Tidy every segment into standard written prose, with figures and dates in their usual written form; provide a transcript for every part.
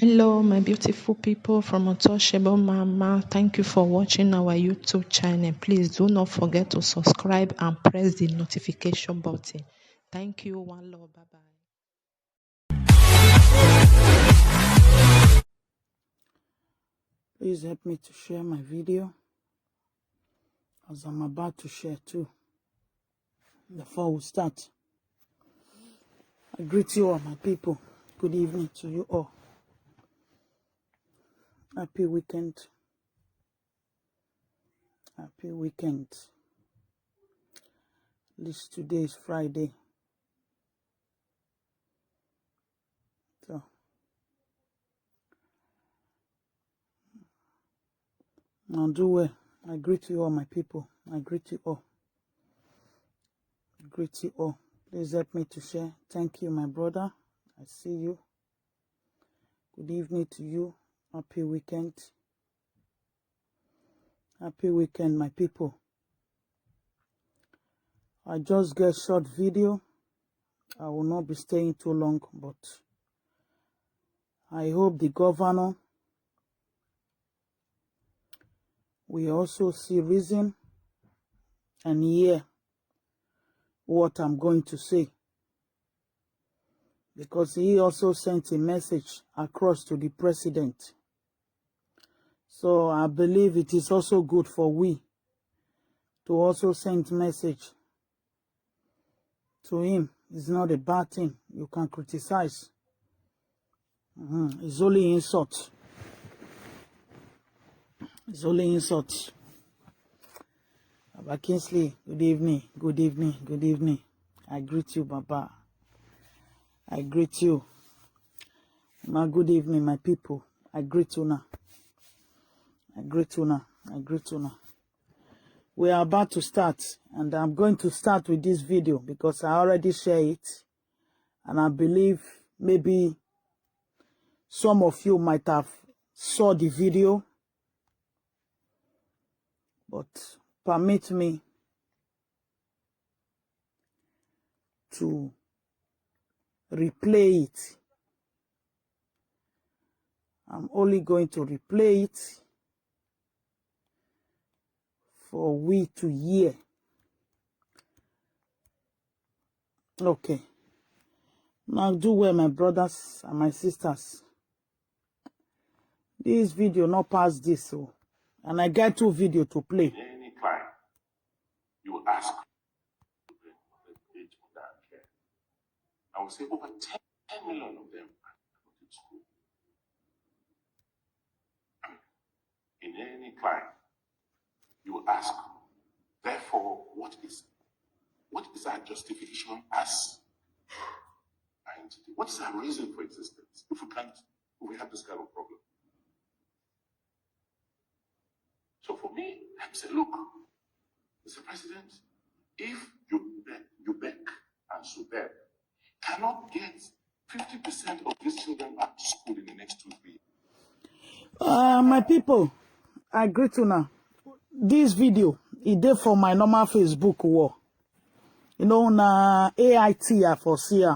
Hello, my beautiful people from Untouchable Mama. Thank you for watching our YouTube channel. Please do not forget to subscribe and press the notification button. Thank you. One love. Bye bye. Please help me to share my video as I'm about to share too. Before we start, I greet you all, my people. Good evening to you all. Happy weekend. Happy weekend. At least today is Friday. So, now do well. I greet you all, my people. I greet you all. I greet you all. Please help me to share. Thank you, my brother. I see you. Good evening to you. Happy weekend. Happy weekend, my people. I just get short video. I will not be staying too long, but I hope the governor will also see reason and hear what I'm going to say, because he also sent a message across to the president. So I believe it is also good for we to also send message to him. It's not a bad thing. You can criticize. It's only insult. It's only insult. Baba Kingsley, good evening, good evening, good evening. I greet you, Baba. I greet you. My good evening, my people. I greet you now. I greet you now. I greet you now. We are about to start, and I'm going to start with this video because I already shared it, and I believe maybe some of you might have saw the video, but permit me to replay it. I'm only going to replay it for we to hear. Okay. Now do well, my brothers and my sisters. This video not past this, so, and I get 2 videos to play. Any client, you ask the age of that care. I will say over 10 million of them are not in school. In any client, you ask, therefore, what is our justification as an entity? What is our reason for existence if we have this kind of problem? So for me, I say, look, Mr. President, if you beg and Subeb cannot get 50% of these children back to school in the next 2-3 years. My people, I greet you now. This video is there for my normal Facebook wall. You know, na AIT I foresee.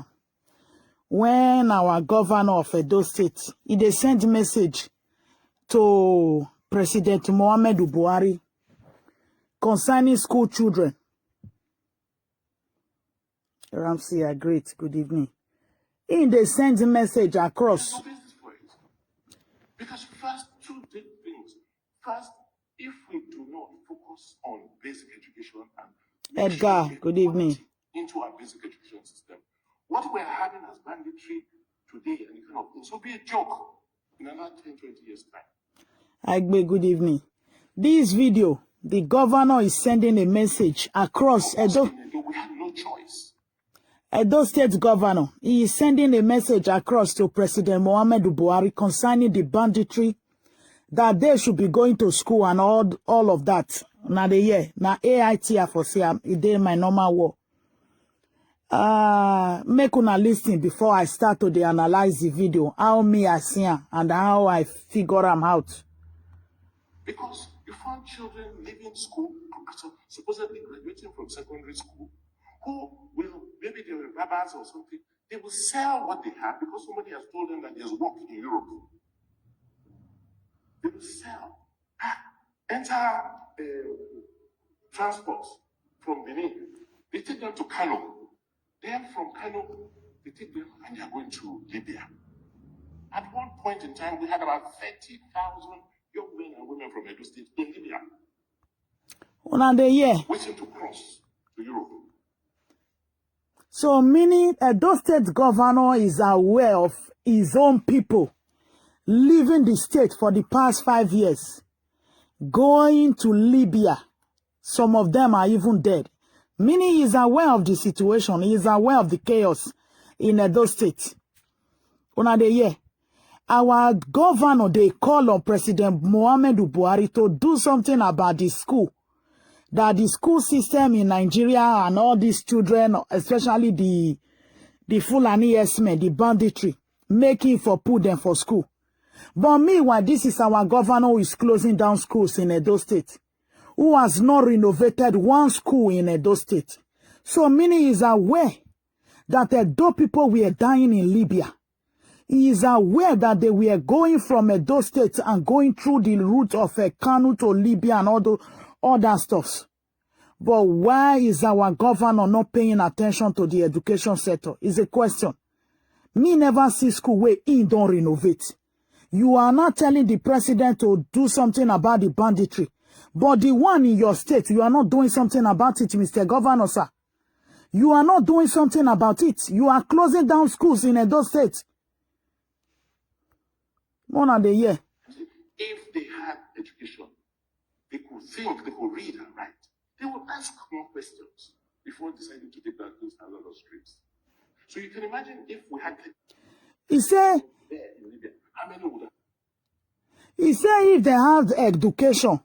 When our governor of Edo State, they sent message to President Muhammadu Buhari concerning school children. Ramsey, I greet. Good evening. They sent message across. No basis for it. Because first, 2 big things. First, if we do not focus on basic education and Edgar, good evening. into our basic education system, what we're having as banditry today and the kind of things will be a joke in another 10-20 years' time. Agbe, good evening. This video, the governor is sending a message across Edo. We had no choice. Edo State governor, he is sending a message across to President Muhammadu Buhari concerning the banditry, that they should be going to school and all of that. Now the year, now AIT for say it did my normal work. Make una listen before I start to analyze the video, how me I see am and how I figure them out. Because you found children leaving school, supposedly graduating from secondary school, who will, maybe they were rabbis or something, they will sell what they have because somebody has told them that there's work in Europe. They will sell. Enter transports from Benin. They take them to Kano. Then from Kano, they take them and they are going to Libya. At one point in time, we had about 30,000 young men and women from Edo State in Libya. Waiting to cross to Europe. So meaning Edo State governor is aware of his own people leaving the state for the past 5 years, going to Libya. Some of them are even dead. Meaning he is aware of the situation. He is aware of the chaos in Edo State. Our governor, they call on President Muhammadu Buhari to do something about the school. That the school system in Nigeria and all these children, especially the Fulani Esme, the banditry, making for put them for school. But meanwhile, this is our governor who is closing down schools in Edo State, who has not renovated one school in Edo State. So meaning he is aware that Edo people were dying in Libya. He is aware that they were going from Edo State and going through the route of Kano to Libya and all that stuff. But why is our governor not paying attention to the education sector? Is a question. Me never see school where he don't renovate. You are not telling the president to do something about the banditry. But the one in your state, you are not doing something about it, Mr. Governor, sir. You are not doing something about it. You are closing down schools in Edo State. One of the year. If they had education, they could think, they could read and write. They would ask more questions before deciding to take those hazardous streets. So you can imagine if we had He said, there in Libya, how many would have? He said if they have education,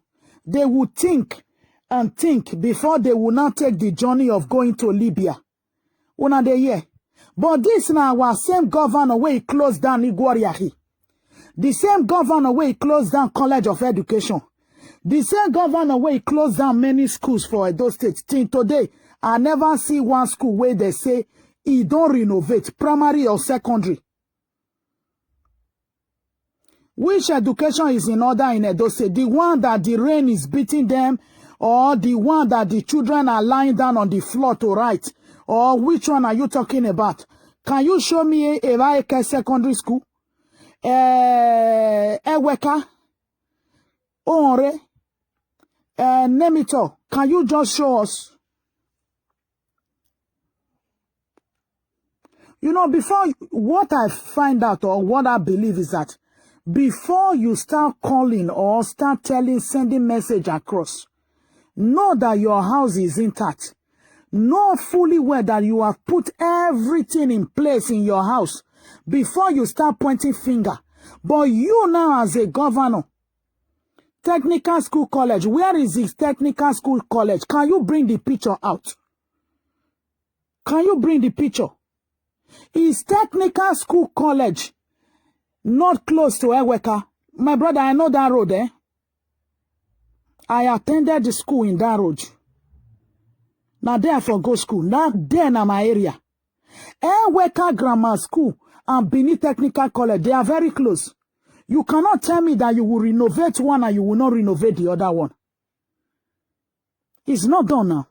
they would think and think before they will not take the journey of going to Libya. One of the year. But this now our same governor where he closed down Iguariahi. The same governor where he closed down College of Education. The same governor where he closed down many schools for Edo State. Till today, I never see one school where they say he don't renovate, primary or secondary. Which education is in order in Edo State? The one that the rain is beating them, or the one that the children are lying down on the floor to write? Or which one are you talking about? Can you show me a secondary school? Eweka, Onre, Nemito. Can you just show us? You know, before, what I find out or what I believe is that before you start calling or start sending message across, know that your house is intact. Know fully well that you have put everything in place in your house before you start pointing finger. But you now as a governor, technical school college, where is this technical school college? Can you bring the picture out? Can you bring the picture? Is technical school college not close to Eweka? My brother, I know that road, eh? I attended the school in that road. Now there for go school. Now there na my area. Eweka Grammar School and Benin Technical College, they are very close. You cannot tell me that you will renovate one and you will not renovate the other one. It's not done now.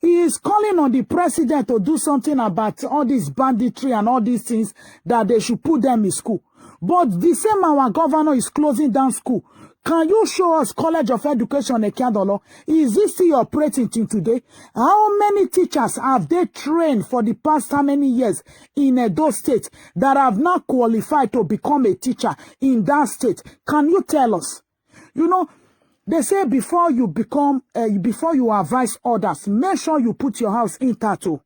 He is calling on the president to do something about all this banditry and all these things that they should put them in school. But the same our governor is closing down school. Can you show us College of Education Ekiadolo? Is this still operating till today? How many teachers have they trained for the past how many years in Edo State that have not qualified to become a teacher in that state? Can you tell us? You know, they say before you advise others, make sure you put your house in tattoo.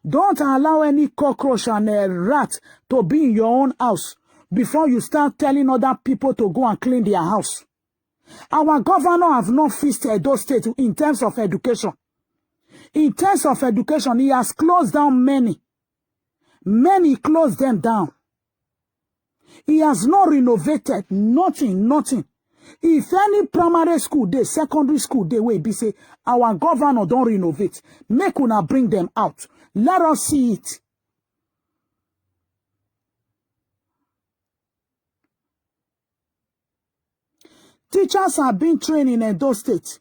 Don't allow any cockroach and a rat to be in your own house before you start telling other people to go and clean their house. Our governor have not fixed Edo State in terms of education. In terms of education, he has closed down many. Many closed them down. He has not renovated nothing. If any primary school day, secondary school day, where be say, our governor don't renovate, make una bring them out. Let us see it. Teachers are being trained in Edo State.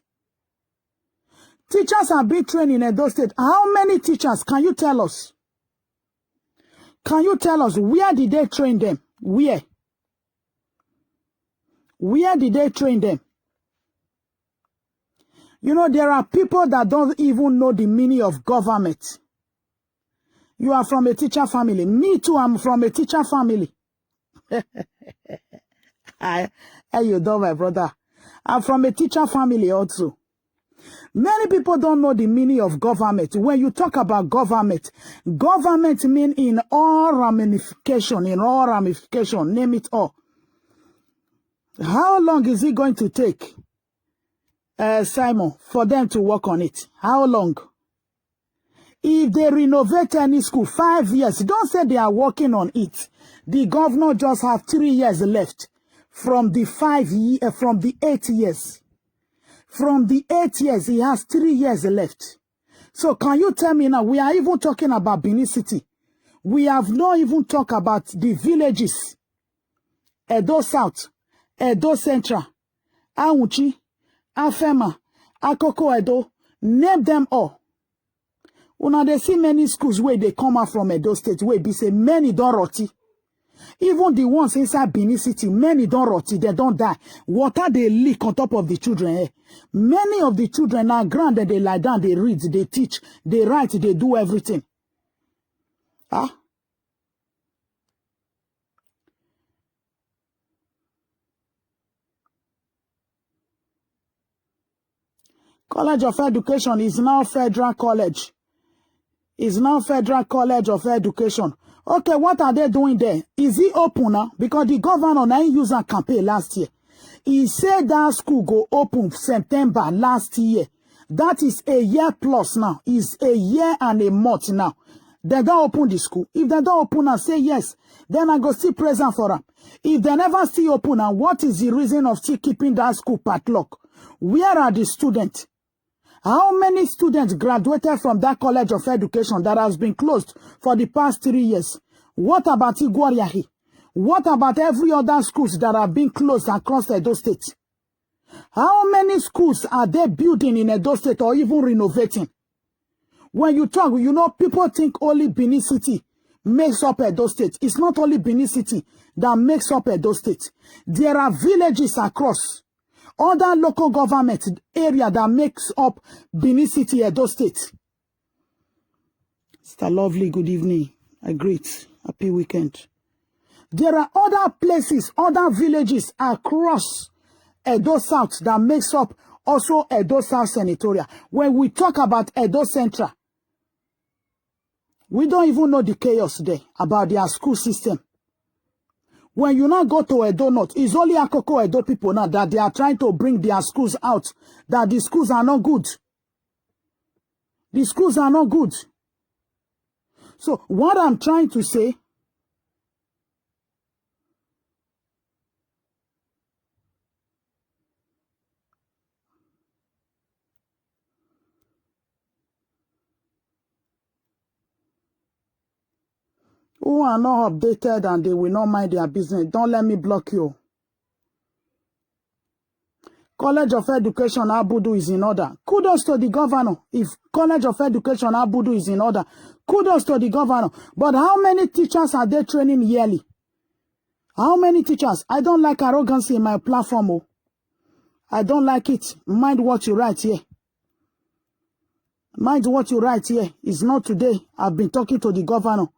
Teachers are being trained in Edo State. How many teachers can you tell us? Can you tell us where did they train them? Where? Where did they train them? You know, there are people that don't even know the meaning of government. You are from a teacher family. Me too, I'm from a teacher family. Hey, you know, my brother. I'm from a teacher family also. Many people don't know the meaning of government. When you talk about government, government means in all ramification, name it all. How long is it going to take, Simon, for them to work on it? How long? If they renovate any school, 5 years, don't say they are working on it. The governor just have 3 years left from the 8 years. From the 8 years, he has 3 years left. So can you tell me now, we are even talking about Benin City. We have not even talked about the villages. Edo South, Edo Central, Awuchi, Afema, Akoko Edo, name them all. Una they see many schools where they come out from Edo State, where be say many don't roti. Even the ones inside Benin City, many don't roti, they don't die. Water they leak on top of the children. Eh? Many of the children are grounded, they lie down, they read, they teach, they write, they do everything. Huh? College of Education is now Federal College. Is now Federal College of Education. Okay, what are they doing there? Is it open now? Because the governor now used a campaign last year. He said that school go open September last year. That is a year plus now. It's a year and a month now. They don't open the school. If they don't open and say yes, then I go see present for them. If they never see open, and what is the reason of still keeping that school padlock? Where are the students? How many students graduated from that College of Education that has been closed for the past 3 years? What about Iguariahi? What about every other schools that have been closed across Edo State? How many schools are they building in Edo State or even renovating? When you talk, you know, people think only Benin City makes up Edo State. It's not only Benin City that makes up Edo State. There are villages across other local government area that makes up Benin City, Edo State. Mr. Lovely, good evening. I greet. Happy weekend. There are other places, other villages across Edo South that makes up also Edo South Senatorial. When we talk about Edo Central, we don't even know the chaos there about their school system. When you now go to Edo North, it's only Akoko Edo people now that they are trying to bring their schools out, that the schools are not good. The schools are not good. So what I'm trying to say, who are not updated and they will not mind their business, don't let me block you. College of Education Abudu is in order. Kudos to the governor. If College of Education Abudu is in order, kudos to the governor. But how many teachers are they training yearly? How many teachers? I don't like arrogancy in my platform. Oh. I don't like it. Mind what you write here. Mind what you write here. It's not today. I've been talking to the governor.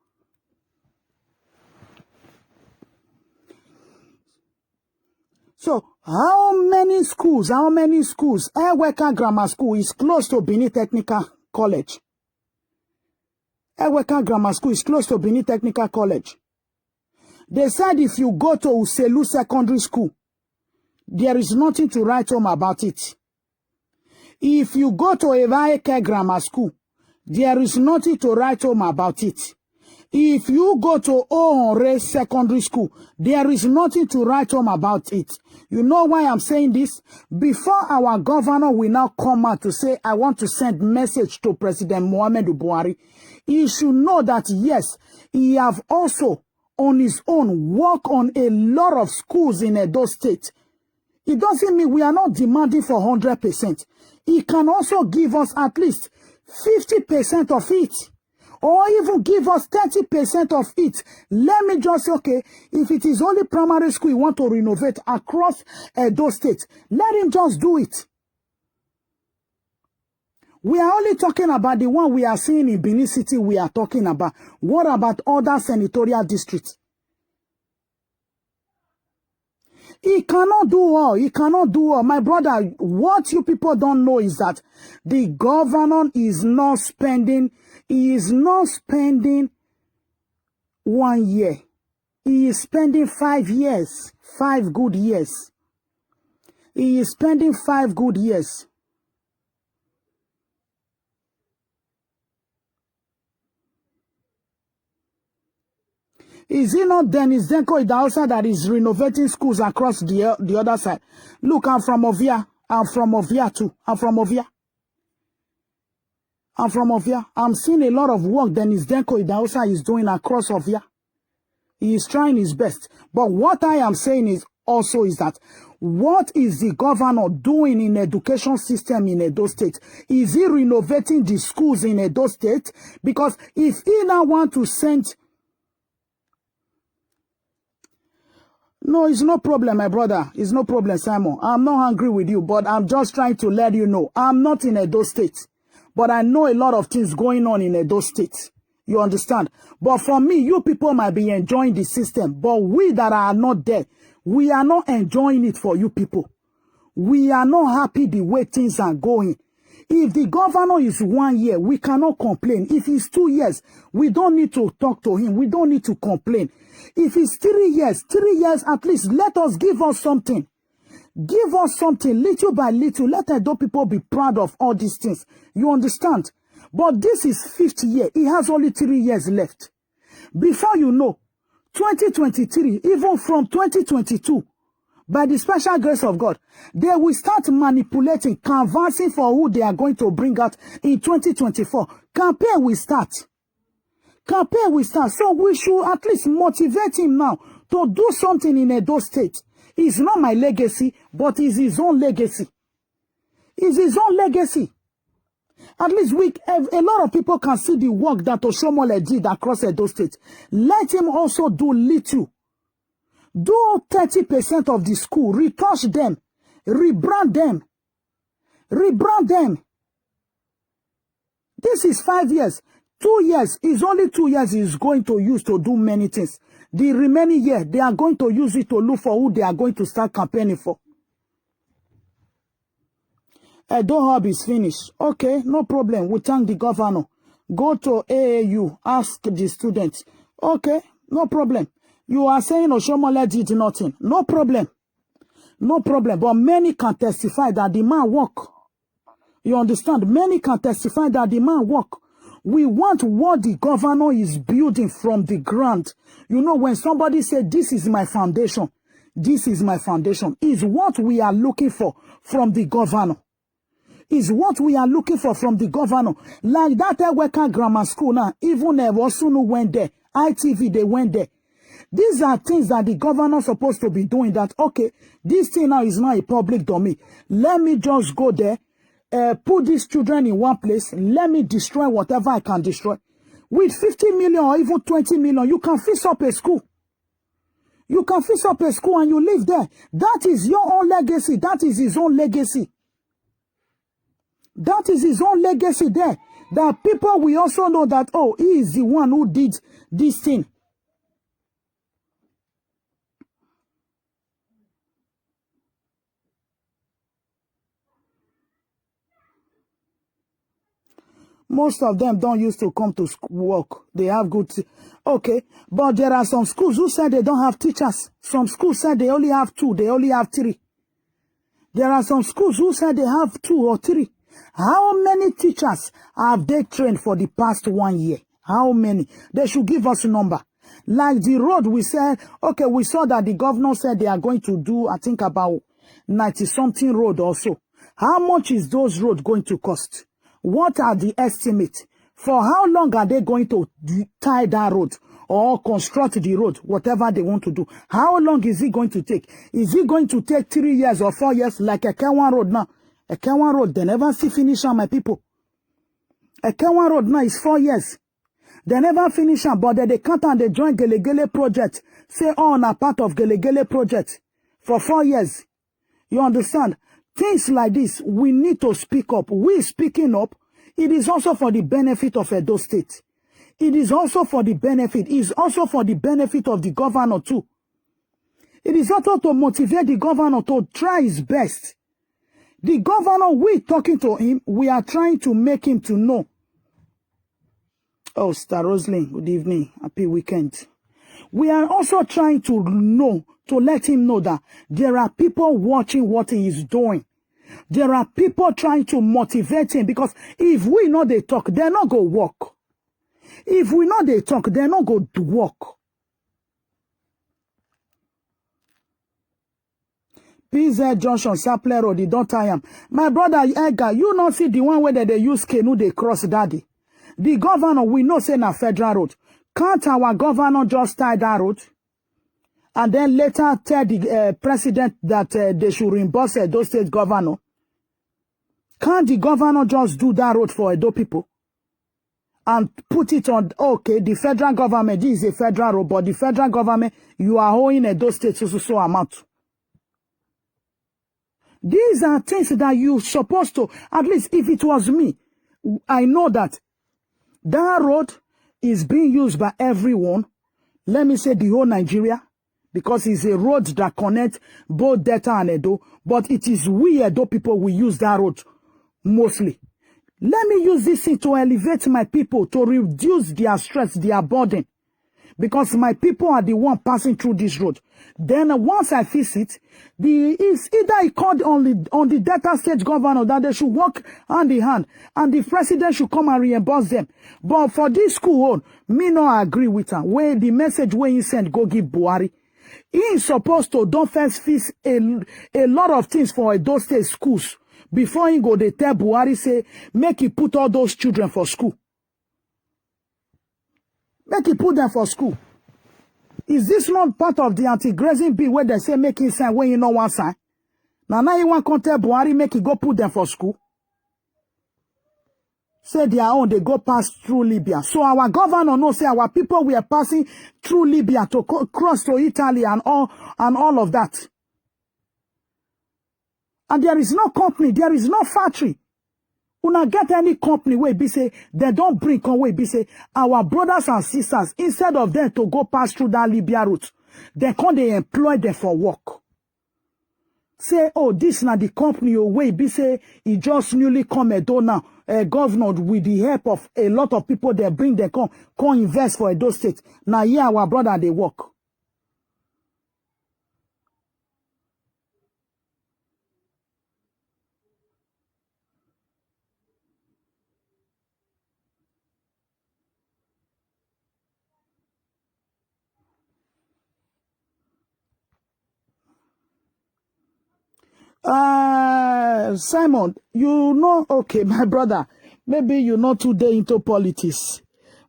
So, how many schools? Eweka Grammar School is close to Benin Technical College. Eweka Grammar School is close to Benin Technical College. They said if you go to Uselu Secondary School, there is nothing to write home about it. If you go to Eweka Grammar School, there is nothing to write home about it. If you go to Oonre Secondary School, there is nothing to write home about it. You know why I'm saying this? Before our governor will now come out to say, I want to send message to President Muhammadu Buhari, he should know that, yes, he have also, on his own, worked on a lot of schools in Edo State. It doesn't mean we are not demanding for 100%. He can also give us at least 50% of it, or even give us 30% of it. Let me just say, okay, if it is only primary school you want to renovate across those states, let him just do it. We are only talking about the one we are seeing in Benin City we are talking about. What about other senatorial districts? He cannot do all. He cannot do all. My brother, what you people don't know is that the governor is not spending, he is not spending 1 year. He is spending 5 years, 5 good years. He is spending 5 good years. Is it not Dennis Denko Idahosa that is renovating schools across the other side? Look, I'm from Ovia. I'm from Ovia too. I'm from Ovia. I'm seeing a lot of work Dennis Denko Idahosa is doing across Ovia. He is trying his best. But what I am saying is also is that what is the governor doing in education system in Edo State? Is he renovating the schools in Edo State? Because if he now want to send... No, it's no problem, my brother. It's no problem, Simon. I'm not angry with you, but I'm just trying to let you know. I'm not in Edo State, but I know a lot of things going on in Edo State. You understand? But for me, you people might be enjoying the system, but we that are not there, we are not enjoying it for you people. We are not happy the way things are going. If the governor is 1 year, we cannot complain. If it's 2 years, we don't need to talk to him. We don't need to complain. If it's 3 years, at least let us give us something. Give us something little by little. Let Edo people be proud of all these things. You understand? But this is 5th year. He has only 3 years left. Before you know, 2023, even from 2022, by the special grace of God, they will start manipulating, canvassing for who they are going to bring out in 2024. Campaign will start. Campaign will start. So we should at least motivate him now to do something in Edo State. It's not my legacy, but it's his own legacy. It's his own legacy. At least a lot of people can see the work that Oshomole did across Edo State. Let him also do little. Do 30% of the school, retouch them, rebrand them, This is 5 years. 2 years is only 2 years he's going to use to do many things. The remaining year, they are going to use it to look for who they are going to start campaigning for. Edo Hub is finished. Okay, no problem. We thank the governor. Go to AAU, ask the students. Okay, no problem. You are saying Oshomole did nothing. No problem. No problem. But many can testify that the man work. You understand? Many can testify that the man work. We want what the governor is building from the ground. You know, when somebody said, this is my foundation, this is my foundation, is what we are looking for from the governor. Is what we are looking for from the governor. Like that Eweka Grammar School now, even Ewosunu went there. ITV, they went there. These are things that the governor is supposed to be doing that, okay, this thing now is not a public domain. Let me just go there, put these children in one place, let me destroy whatever I can destroy. With 50 million or even 20 million, you can fix up a school. You can fix up a school and you live there. That is your own legacy. That is his own legacy. That is his own legacy there. That people will also know that, oh, he is the one who did this thing. Most of them don't used to come to work. They have good... Okay, but there are some schools who said they don't have teachers. Some schools said they only have 2, they only have 3. There are some schools who said they have 2 or 3. How many teachers have they trained for the past 1 year? How many? They should give us a number. Like the road, we said, okay, we saw that the governor said they are going to do, I think, about 90-something road also. How much is those roads going to cost? What are the estimates? For how long are they going to tie that road? or construct the road, whatever they want to do. How long is it going to take? Is it going to take 3 years or 4 years like a Ekenwan Road now? A Ekenwan Road, they never see finish on, my people. A Ekenwan Road now is 4 years. They never finish on, but they can't and they join Gelegele project. Say on a part of Gelegele project for 4 years. You understand? Things like this, we need to speak up. We speaking up, it is also for the benefit of Edo State. It is also for the benefit. It is also for the benefit of the governor too. It is also to motivate the governor to try his best. The governor, we talking to him, we are trying to make him to know. Oh, Star Roslyn, good evening. Happy weekend. We are also trying to know, to let him know that there are people watching what he is doing. There are people trying to motivate him, because if we know they talk, they're not going to walk. If we know they talk, they're not going to walk. PZ Junction, Sapler Road, don't tie him. My brother Edgar, you not see the one where they use canoe, they cross daddy. The governor, we know say na federal road. Can't our governor just tie that road? And then later tell the president that they should reimburse Edo State governor? Can't the governor just do that road for Edo people? And put it on, okay, the federal government, this is a federal road, but the federal government, you are owing Edo State so amount. These are things that you're supposed to, at least if it was me, I know that that road is being used by everyone. Let me say the whole Nigeria, because it's a road that connects both Delta and Edo, but it is we Edo people we use that road mostly. Let me use this thing to elevate my people, to reduce their stress, their burden, because my people are the one passing through this road. Then once I fix it, it's either I called on the Delta State governor that they should work hand in hand, and the president should come and reimburse them. But for this school, me not agree with her. Where the message where he sent go give Buhari, he is supposed to don't first fix a lot of things for those state schools before he go. They tell Buhari say make he put all those children for school. Make he put them for school. Is this not part of the anti-grazing bill where they say make him sign when you know one sign? Now you want to tell Buhari make he go put them for school? Say their own, they go pass through Libya. So our governor knows say our people were passing through Libya to cross to Italy and all of that. And there is no company, there is no factory. Una get any company where be say they don't bring on where be say our brothers and sisters, instead of them to go pass through that Libya route, they employ them for work. Say, oh, this na the company where be say he just newly come Edo now, governor with the help of a lot of people they bring them come invest for Edo State. Now here our brother they work. Simon, you know, okay, my brother, maybe you're not too day into politics,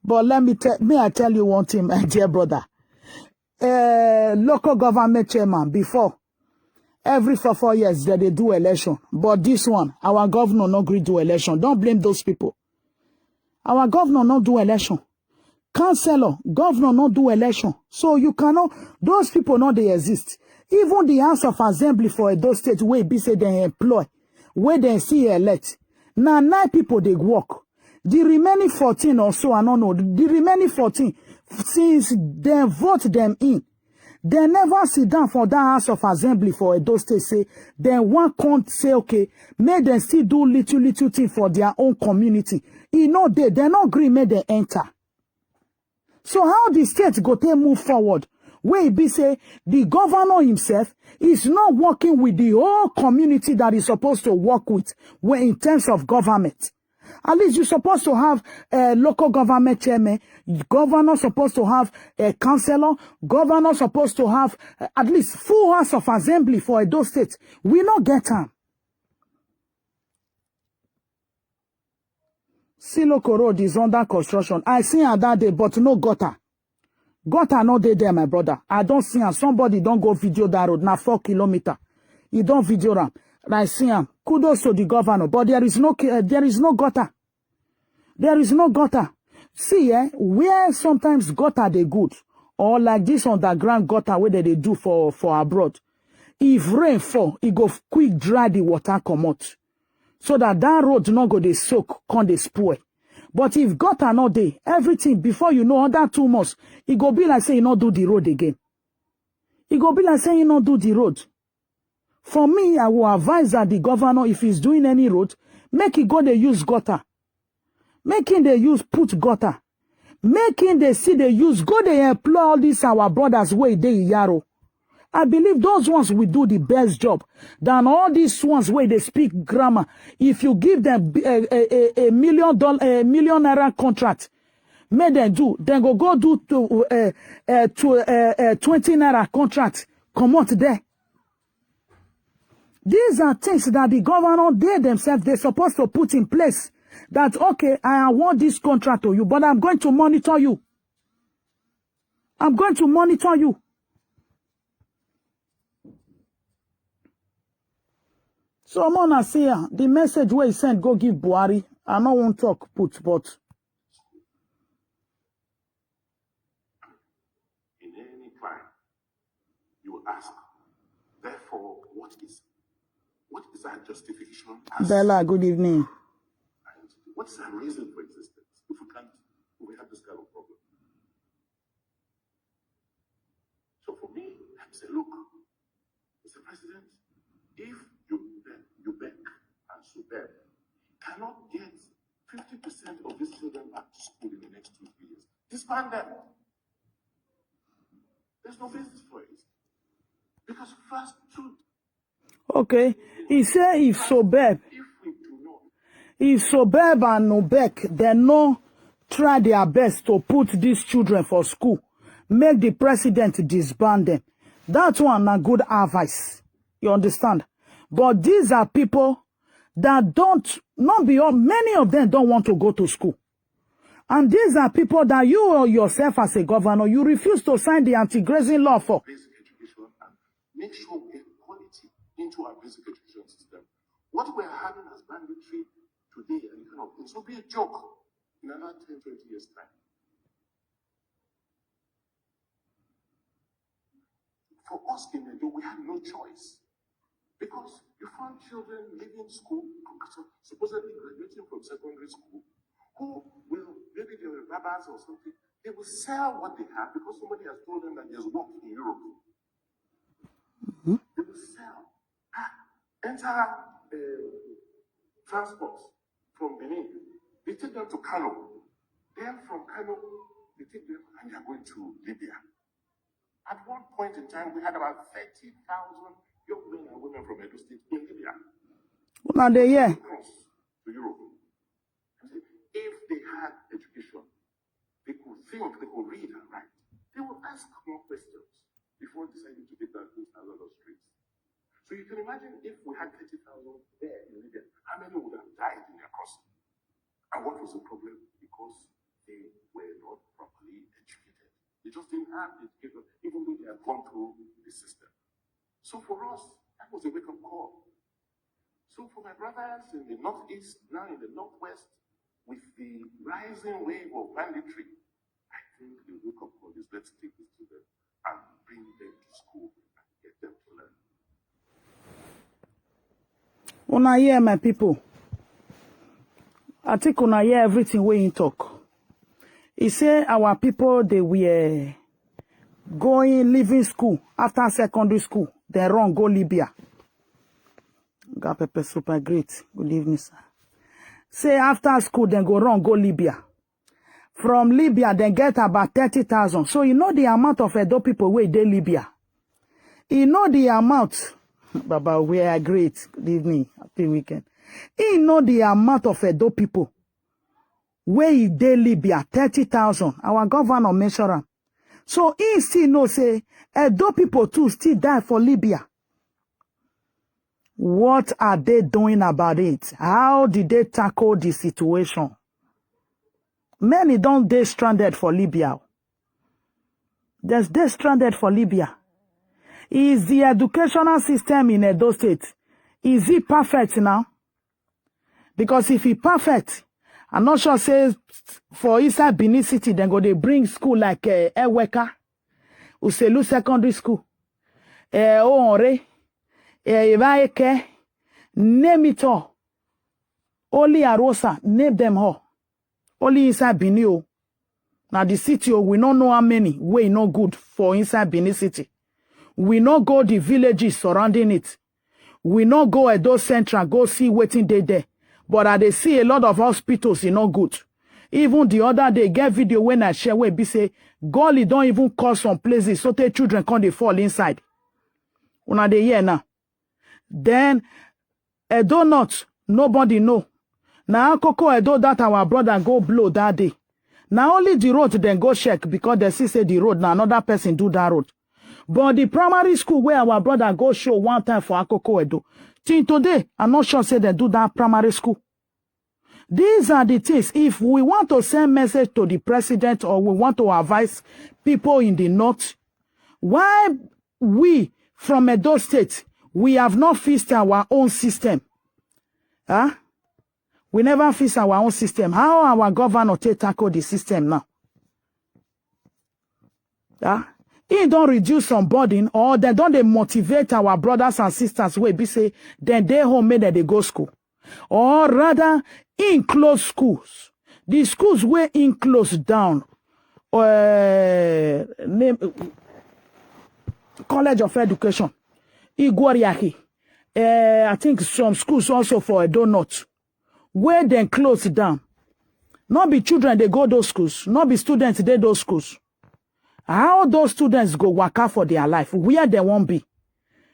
but I tell you one thing, my dear brother. Local government chairman before, every 4 years that they do election, but this one, our governor not agree do election. Don't blame those people. Our governor not do election. Councillor, governor not do election. So you cannot, those people not they exist. Even the House of Assembly for Edo State, where be say they employ, where they see elect. Now 9 people they work. The remaining 14 or so, I don't know. The remaining 14, since they vote them in, they never sit down for that House of Assembly for Edo State. Say then one can't say okay, may they still do little thing for their own community. You know they not agree, may they enter. So how the state go to move forward? Where it be say the governor himself is not working with the whole community that is supposed to work with when in terms of government. At least you're supposed to have a local government chairman, governor supposed to have a councillor, governor supposed to have at least full House of Assembly for Edo State. We not get them. Siloko Road is under construction. I see her that day, but no gutter. Gutter no dey there, my brother. I don't see am. Somebody don't go video that road. Now 4 kilometers. You don't video am. I see am. Kudos to the governor. But there is no gutter. There is no gutter. See, where sometimes gutter they good, or like this underground gutter where they do for abroad. If rain fall, it go quick dry the water come out. So that road not go they soak, can they spoil. But if gutter not there, everything before you know under 2 months, it go be like say you not do the road again. It go be like say you not do the road. For me, I will advise that the governor, if he's doing any road, make it go they use gutter. Making they use put gutter. Making they see they use, go they employ all these our brothers way they Yaro. I believe those ones will do the best job than all these ones where they speak grammar. If you give them a $1 million naira contract, may they do, then go do to 20 naira contract, come out there. These are things that the governor, they themselves, they're supposed to put in place. That, okay, I award this contract to you, but I'm going to monitor you. I'm going to monitor you. So I'm gonna say the message where he sent, go give Buhari. I don't want to talk put, but in any crime, you ask, therefore, what is our justification as Bella, good evening. What is our reason for existence if we have this kind of problem? So for me, I say, look, Mr. President, if Ubek and Subeb cannot get 50% of these children back to school in the next 2-3 years, disband them. There's no basis for it. Because first two. Okay, he said if Subeb and Ubek, they no try their best to put these children for school, make the president disband them. That one a good advice. You understand? But these are people that many of them don't want to go to school. And these are people that you yourself as a governor, you refuse to sign the anti-grazing law for. Basic education and make sure we get quality into our basic education system. What we're having as banditry today and kind of things will be a joke in another 10-20 years' time. For us in Edo, we had no choice. Because you found children leaving school, supposedly graduating from secondary school, who will, maybe they were rabbis or something, they will sell what they have because somebody has told them that there's work in Europe. They will sell. Enter transports from Benin. They take them to Kano. Then from Kano, they take them and they are going to Libya. At one point in time, we had about 30,000 young men and women from Edo State in Libya. Now they Across to Europe. If they had education, they could think, they could read and write. They would ask more questions before deciding to take that those other streets. So you can imagine if we had 30,000 there in Libya, how many would have died in their crossing? And what was the problem? Because they were not properly educated. They just didn't have education, even though they had gone through the system. So for us, that was a wake-up call. So for my brothers in the Northeast, now in the Northwest, with the rising wave of banditry, I think the wake-up call is let's take these children and bring them to school and get them to learn. Una hear my people. I think una hear everything we in talk. He say our people, they were leaving school after secondary school. They run go Libya. God pepper super great. Good evening, sir. Say after school, then go run go Libya. From Libya, then get about 30,000. So you know the amount of Edo people where they Libya. You know the amount. Baba, we are great. Good evening. Happy weekend. You know the amount of Edo people where they Libya, 30,000. Our governor measure them. So he still know say Edo people too still die for Libya. What are they doing about it? How did they tackle the situation? Many don't they stranded for Libya. They're stranded for Libya. Is the educational system in Edo State, is it perfect now? Because if it's perfect, I'm not sure say for inside Benin City, then go they bring school like Eweka, Uselu Secondary School, Oore, Ibaeke, name it all. Only Arosa, name them all. Only inside Benin. Now the city, we don't know how many, way no good for inside Benin City. We not go the villages surrounding it. We not go Edo Central, go see waiting day there. But I they see a lot of hospitals, not good. Even the other day, get video when I share where be say, golly don't even call some places, so the children can't they fall inside. Una they hear now. Then, Edo not, nobody know. Now, Koko Edo that our brother go blow that day. Now only the road then go check because they see say the road, now another person do that road. But the primary school where our brother go show one time for Akoko Edo, till today, I'm not sure say they do that primary school. These are the things. If we want to send message to the president or we want to advise people in the north, why we from Edo State, we have not fixed our own system? Huh? We never fix our own system. How our governor tackle the system now? Huh? He don't reduce some burden or they don't they motivate our brothers and sisters where be say then they home made that they go school. Or rather in close schools. The schools were in closed down. College of Education. Igwariaki. I think some schools also for Edo North. Where then closed down. Not be children they go those schools. Not be students they those schools. How those students go work out for their life, where they won't be.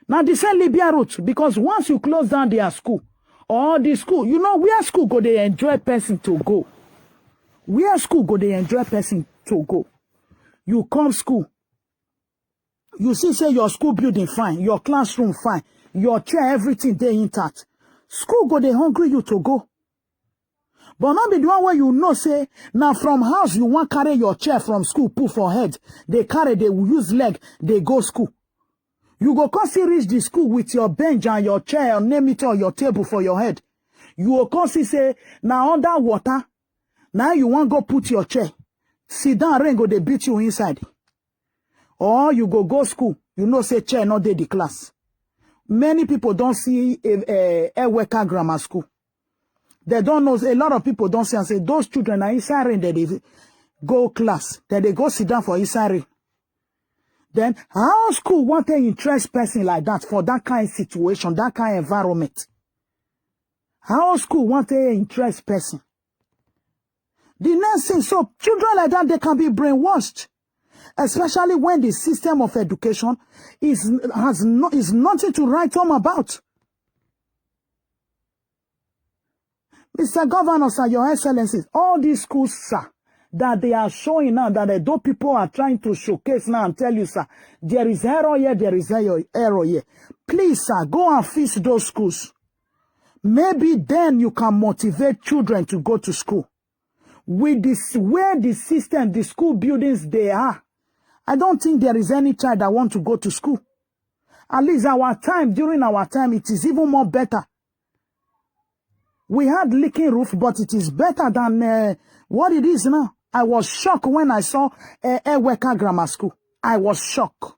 Now, the same Libya route, because once you close down their school, or the school, you know, where school go they enjoy person to go. Where school go they enjoy person to go. You come school, you see say your school building fine, your classroom fine, your chair, everything they intact. School go they hungry you to go. But not be the one where you know say, now from house you want carry your chair from school, put for head. They carry, they use leg, they go school. You go come see reach the school with your bench and your chair, or name it or your table for your head. You will come see say, now under water, now you want go put your chair. Sit down, rain go they beat you inside. Or you go school, you know say chair not dey the class. Many people don't see Eweka Grammar School. They don't know, a lot of people don't see and say, those children are inside rain, that they go class, that they go sit down for inside rain. Then, how school want to interest person like that for that kind of situation, that kind of environment? How school want to interest person? The next thing, so children like that, they can be brainwashed. Especially when the system of education is nothing to write home about. Mr. Governor, sir, Your Excellencies, all these schools, sir, that they are showing now, that those people are trying to showcase now and tell you, sir, there is error here, there is error here. Please, sir, go and fix those schools. Maybe then you can motivate children to go to school. With this, where the system, the school buildings they are, I don't think there is any child that want to go to school. At least during our time, it is even more better. We had leaking roof, but it is better than what it is now. I was shocked when I saw Eweka Grammar School. I was shocked.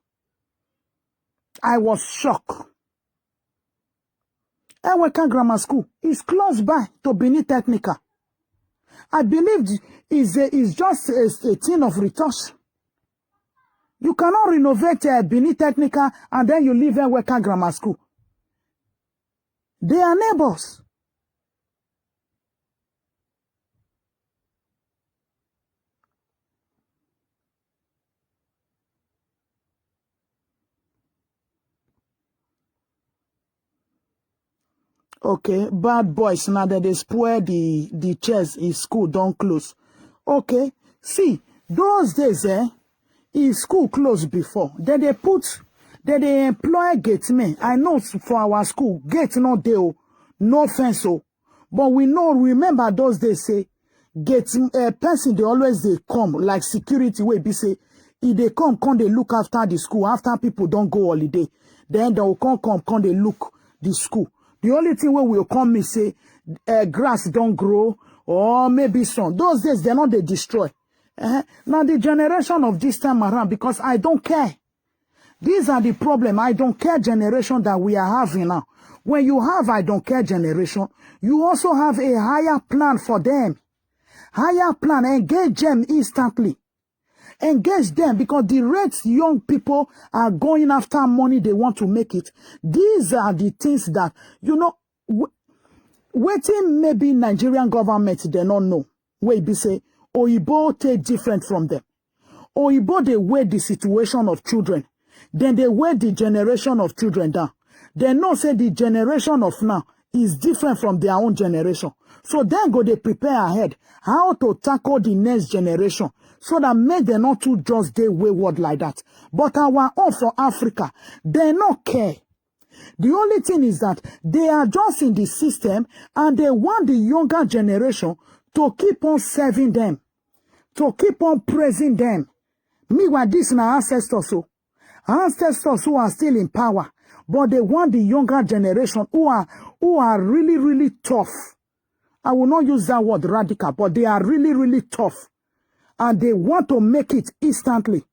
Eweka Grammar School is close by to Benin Technical. I believe is just a thing of retouch. You cannot renovate Benin Technical and then you leave Eweka Grammar School. They are neighbors. Okay, bad boys now that they spoil the chairs in school don't close. Okay, see, those days in school closed before. Then they employ gatemen. I know for our school, gate not there, no fence, but remember those days say, gate person they always they come like security way be say, if they come they look after the school, after people don't go holiday, then they will come they look the school. The only thing where will come is say grass don't grow or maybe sun. Those days they're not they destroy. Now the generation of this time around, because I don't care. These are the problem. I don't care generation that we are having now. When you have I don't care generation, you also have a higher plan for them. Higher plan, engage them instantly. Engage them, because the rates young people are going after money, they want to make it. These are the things that, you know, waiting maybe Nigerian government, they don't know. Wait, be say, Oyibo take different from them. Oyibo, they weigh the situation of children. Then they weigh the generation of children down. They know say the generation of now is different from their own generation. So then go they prepare ahead how to tackle the next generation, so that make them not to just stay wayward like that. But our own for Africa, they not care. The only thing is that they are just in the system and they want the younger generation to keep on serving them, to keep on praising them. Meanwhile, this is our ancestors, so ancestors who are still in power, but they want the younger generation who are really, really tough. I will not use that word radical, but they are really, really tough. And they want to make it instantly.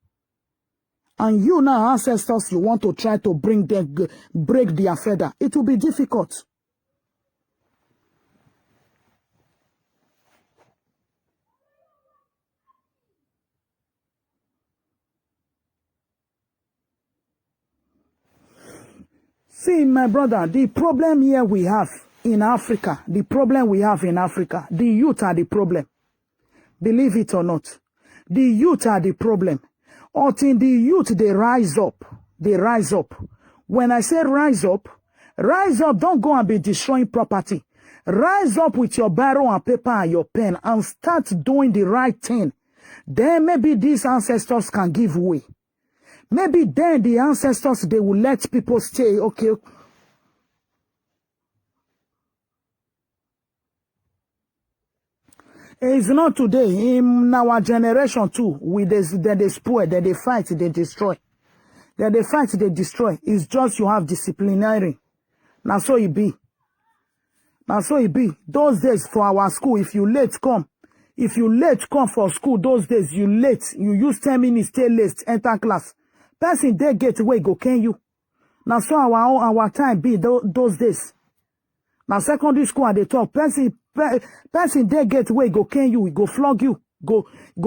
And you now, ancestors, you want to try to break their feather. It will be difficult. See, my brother, the problem here we have in Africa, the youth are the problem. Believe it or not. The youth are the problem. Until the youth, they rise up. When I say rise up, don't go and be destroying property. Rise up with your barrow and paper and your pen and start doing the right thing. Then maybe these ancestors can give way. Maybe then the ancestors, they will let people stay. Okay. It's not today. In our generation too, they spoil, they fight, they destroy. They fight, they destroy. It's just you have disciplinary. Now so it be. Those days for our school, if you late come for school, those days you use 10 minutes, stay late, enter class. Person they get away, go can you? Now so our time be those days. Now secondary school they talk. Person they get away, go can you, go flog you, go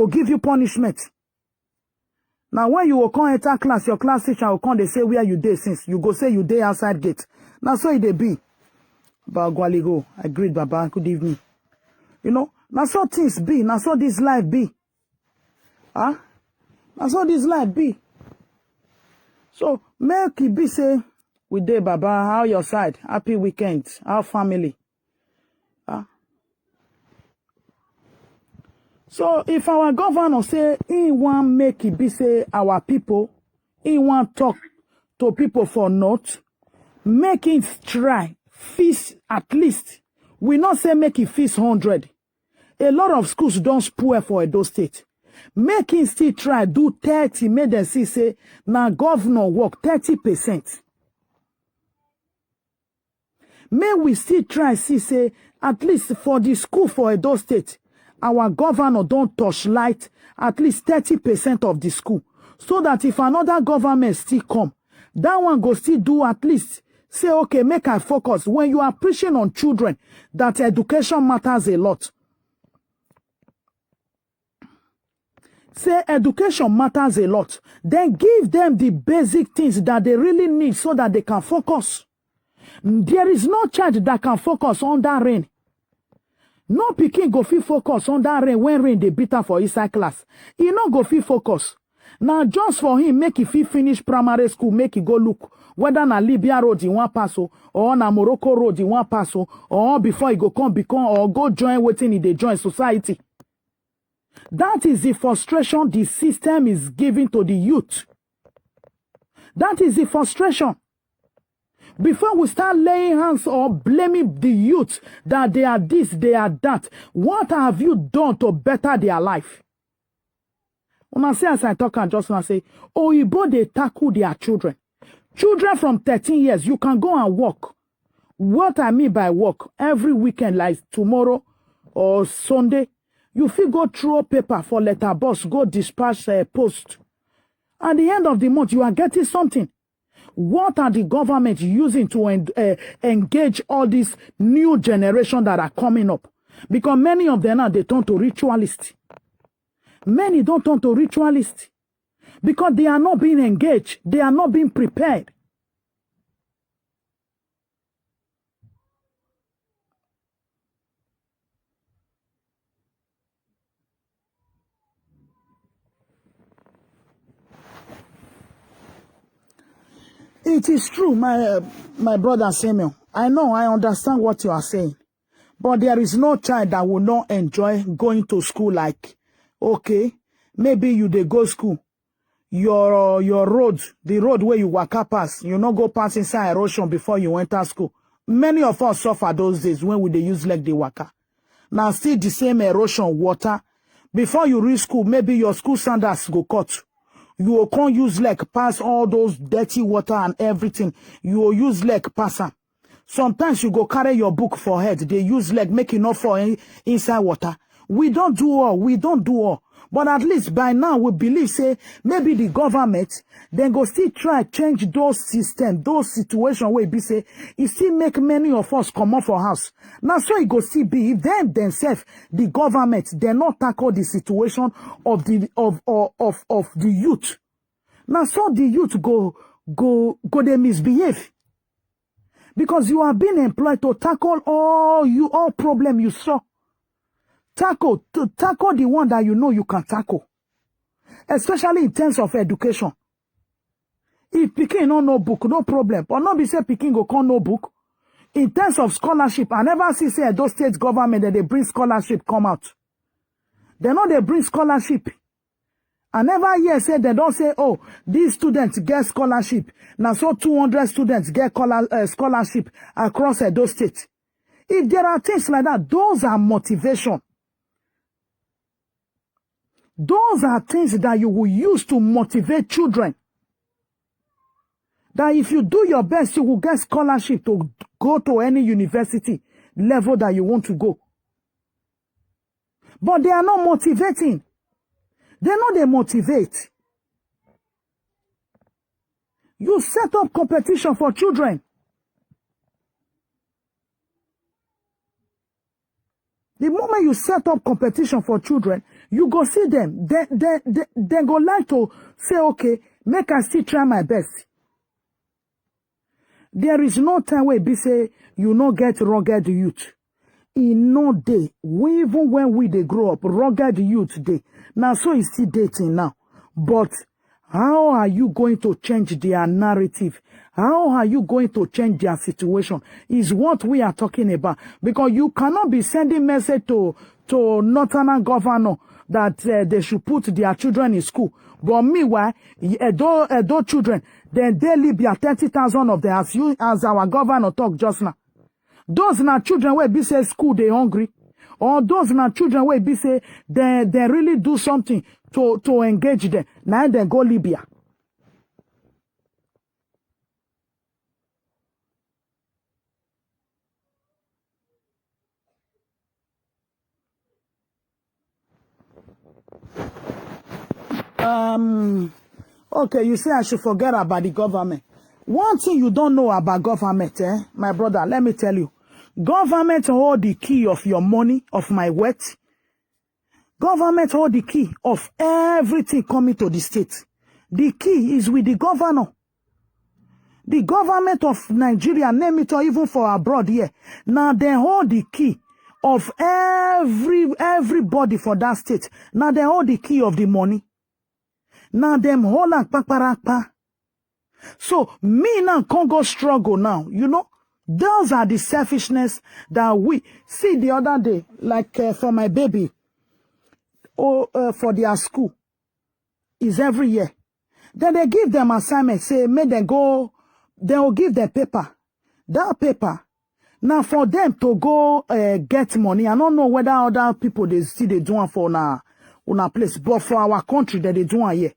give you punishment. Now when you will come enter class, your class teacher will come, they say where you dey since. You go say you dey outside gate. Now so it they be. Bagwaligo, I greet Baba, good evening. You know, now so things be, now so this life be. Now so this life be. So, make it be say, we dey Baba, how your side? Happy weekend, our family. So, if our governor say, he want make it be say, our people, he want talk to people for not, make it try, feast at least. We not say make it feast 100. A lot of schools don't spoil for Edo State. Make him still try do 30, make them see say now governor work 30%. May we still try see say at least for the school for Edo State, our governor don't touch light at least 30% of the school. So that if another government still come, that one go still do at least say, okay, make I focus. When you are preaching on children, that education matters a lot. Say education matters a lot. Then give them the basic things that they really need so that they can focus. There is no child that can focus on that rain. No pikin go fit focus on that rain when rain they bitter for inside class. He no go fit focus. Now just for him, make he fit finish primary school, make he go look whether na Libya road he want pass or na Morocco road he want pass or before he go come become or go join waiting in the join society. That is the frustration the system is giving to the youth. That is the frustration. Before we start laying hands or blaming the youth that they are this, they are that, what have you done to better their life? When I say as I talk and just now say, Oyibo they tackle their children. Children from 13 years, you can go and work. What I mean by work, every weekend, like tomorrow or Sunday, you feel go throw paper for letter box, go dispatch post. At the end of the month, you are getting something. What are the government using to engage all this new generation that are coming up? Because many of them now, they turn to ritualists. Many don't turn to ritualists. Because they are not being engaged. They are not being prepared. It is true, my brother Samuel. I know, I understand what you are saying. But there is no child that will not enjoy going to school like, okay, maybe you dey go school. Your road, the road where you walk past, you not go past inside erosion before you enter school. Many of us suffer those days when we dey use leg dey waka. Now still the same erosion water. Before you reach school, maybe your school sandals go cut. You will can't use leg pass all those dirty water and everything. You will use leg pass am. Sometimes you go carry your book for head. They use leg, make it not fall inside water. We don't do all. But at least by now we believe, say, maybe the government, then go still try change those systems, those situations where it be say, it still make many of us come off our house. Now so it go still be, if them themselves, the government, they not tackle the situation of the youth. Now so the youth go they misbehave. Because you are being employed to tackle all problem you saw. Tackle the one that you know you can tackle. Especially in terms of education. If Pikin no book, no problem. But not be say Pikin go call no book. In terms of scholarship, I never see say those state government that they bring scholarship come out. They know they bring scholarship. I never hear say they don't say, oh, these students get scholarship. Now so 200 students get scholarship across those states. If there are things like that, those are motivation. Those are things that you will use to motivate children. That if you do your best, you will get scholarship to go to any university level that you want to go. But they are not motivating. They know they motivate. You set up competition for children. The moment you set up competition for children, you go see them. They go like to say, okay, make I still try my best. There is no time where be say, you no get rugged youth. In no day, even when they grow up, rugged youth day. Now, so it's still dating now. But how are you going to change their narrative? How are you going to change their situation? Is what we are talking about. Because you cannot be sending message to Northern governor that they should put their children in school. But meanwhile, those children, then daily be 30,000 of them, as our governor talk just now. Those na children where be say school they hungry. Or those na children where be say they really do something to engage them. Now they go Libya. Okay, you say I should forget about the government. One thing you don't know about government, my brother, let me tell you. Government hold the key of your money, of my wealth. Government hold the key of everything coming to the state. The key is with the governor. The government of Nigeria, name it or even for abroad here. Now they hold the key of everybody for that state. Now they hold the key of the money. Now them hold and paparakpa. So me now can't go struggle now, you know. Those are the selfishness that we see the other day, like for my baby, or for their school, is every year. Then they give them assignment, say, make them go, they will give them paper. That paper, now for them to go get money, I don't know whether other people they see they do it for now. una place. But for our country that they do here.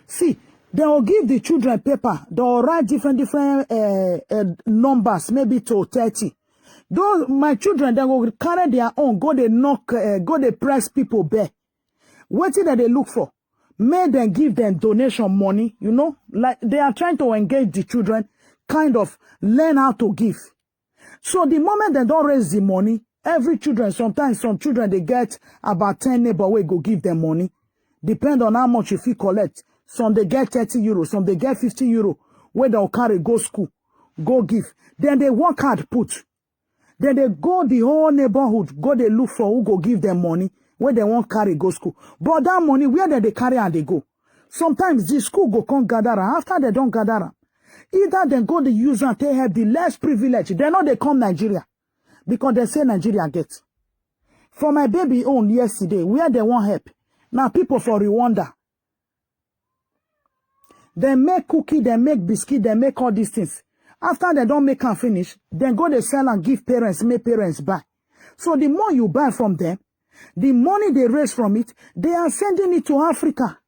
See, they will give the children paper. They will write different numbers, maybe to 30. Those my children, they will carry their own, go they knock, go they press people bare. What is that they look for? May them give them donation money, you know, like they are trying to engage the children, kind of learn how to give. So the moment they don't raise the money, every children, sometimes some children, they get about 10 neighbor way go give them money. Depend on how much if you collect. Some they get 30 euros, some they get 50 euro, where they'll carry, go school, go give. Then they work hard, put. Then they go the whole neighborhood, go they look for who go give them money, where they won't carry, go school. But that money, where they carry and they go. Sometimes the school go come gather, after they don't gather, either they go the user and they have the less privilege. They know they come Nigeria, because they say Nigeria gets. For my baby own yesterday, where they want help. Now people for Rwanda, they make cookie, they make biscuit, they make all these things. After they don't make and finish, then go they sell and give parents, make parents buy. So the more you buy from them, the money they raise from it, they are sending it to Africa.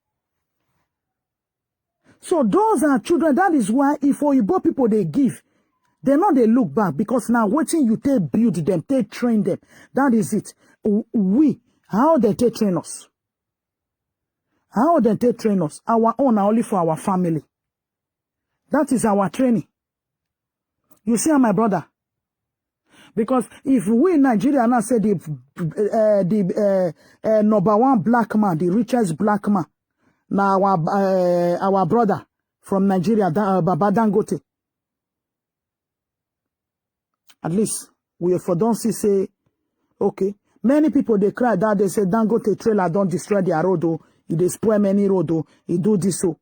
So those are children. That is why if Oyibo people they give, they know they look back, because now waiting you take build them, take train them. That is it. We, how they take train us? How they take train us? Our own are only for our family. That is our training. You see, my brother. Because if we in Nigeria now say the number one black man, the richest black man, now our brother from Nigeria, Baba Dangote. At least we for don't see say, okay. Many people they cry that they say Dangote trailer don't destroy their road, oh, they spoil many road, oh, he do this so.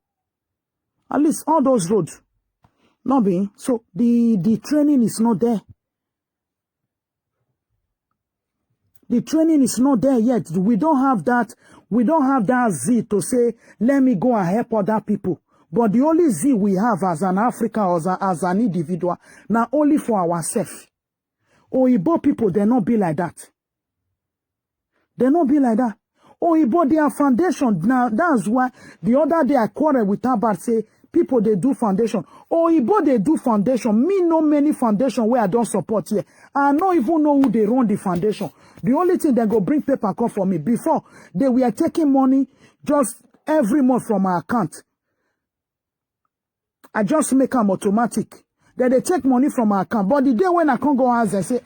At least all those roads. Not being so the training is not there. The training is not there yet. We don't have that zeal to say, let me go and help other people. But the only zeal we have as an African or as an individual, now only for ourselves. Oyibo people, they not be like that. They not be like that. Oyibo, their foundation. Now, that's why the other day I quarreled with Tabat say, people, they do foundation. Oyibo, they do foundation. Me know many foundation where I don't support here. I don't even know who they run the foundation. The only thing they go bring paper come for me. Before, they were taking money just every month from my account. I just make them automatic. Then they take money from my account. But the day when I can't go ask and say,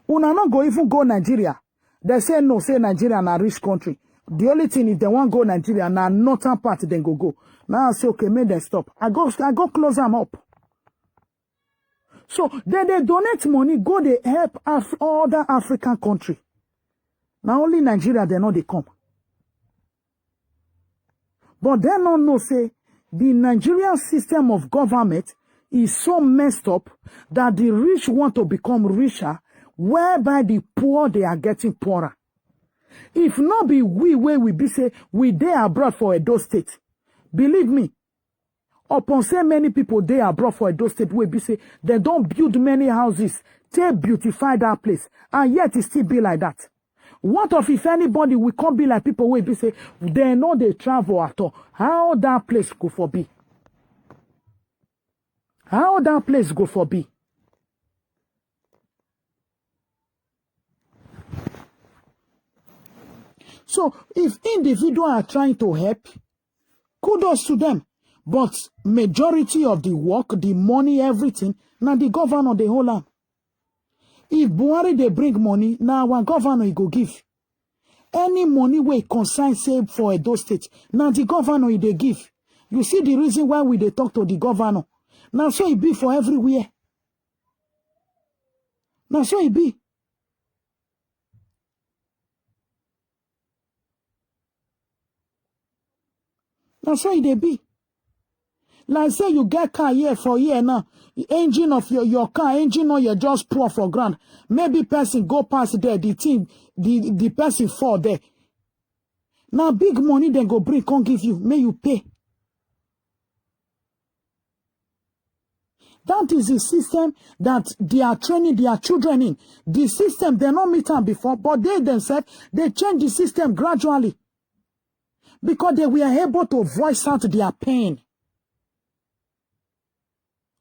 una not go even go Nigeria. They say no, say Nigeria na rich country. The only thing if they want go Nigeria, na northern part, then go. Now I say, okay, make them stop. I go close them up. So then they donate money, go they help other African country. Now only Nigeria, they know they come. But they don't know, say, the Nigerian system of government is so messed up that the rich want to become richer, whereby the poor, they are getting poorer. If not be we where we be say, we there abroad for Edo State. Believe me, upon say many people there abroad for Edo State, we be say, they don't build many houses, they beautify that place, and yet it still be like that. What if anybody will come be like people will be say, they know they travel at all. How that place go for be? How that place go for be? So if individuals are trying to help, kudos to them. But majority of the work, the money, everything, now the governor the whole land. If Buhari they bring money, now our governor he go give. Any money we consign save for Edo State, now the governor he they give. You see the reason why we they talk to the governor. Now so it be for everywhere. Now so it be. Now so it be. Like say you get car here for here now. The engine of your car, engine on you just pour for ground. Maybe person go past there, the person fall there. Now big money then go bring, can't give you, may you pay. That is the system that they are training their children in. The system, they not meet them before, but they themselves, they change the system gradually. because they were able to voice out their pain.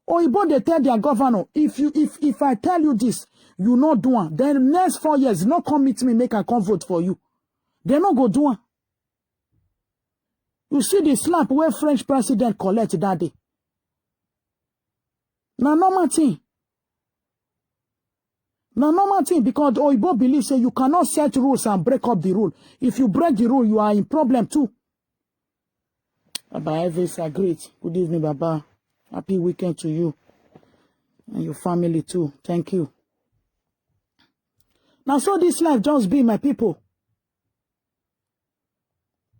Oyibo, they tell their governor, if I tell you this, you not do it. Then next 4 years, not come meet me, make I come vote for you. They not go do it. You see the slap where French president collect that day. Now normal thing. Now normal thing, because Oyibo believes say you cannot set rules and break up the rule. If you break the rule, you are in problem too. Baba Elvis, are great. Good evening, Baba. Happy weekend to you and your family too. Thank you. Now, so this life just be, my people,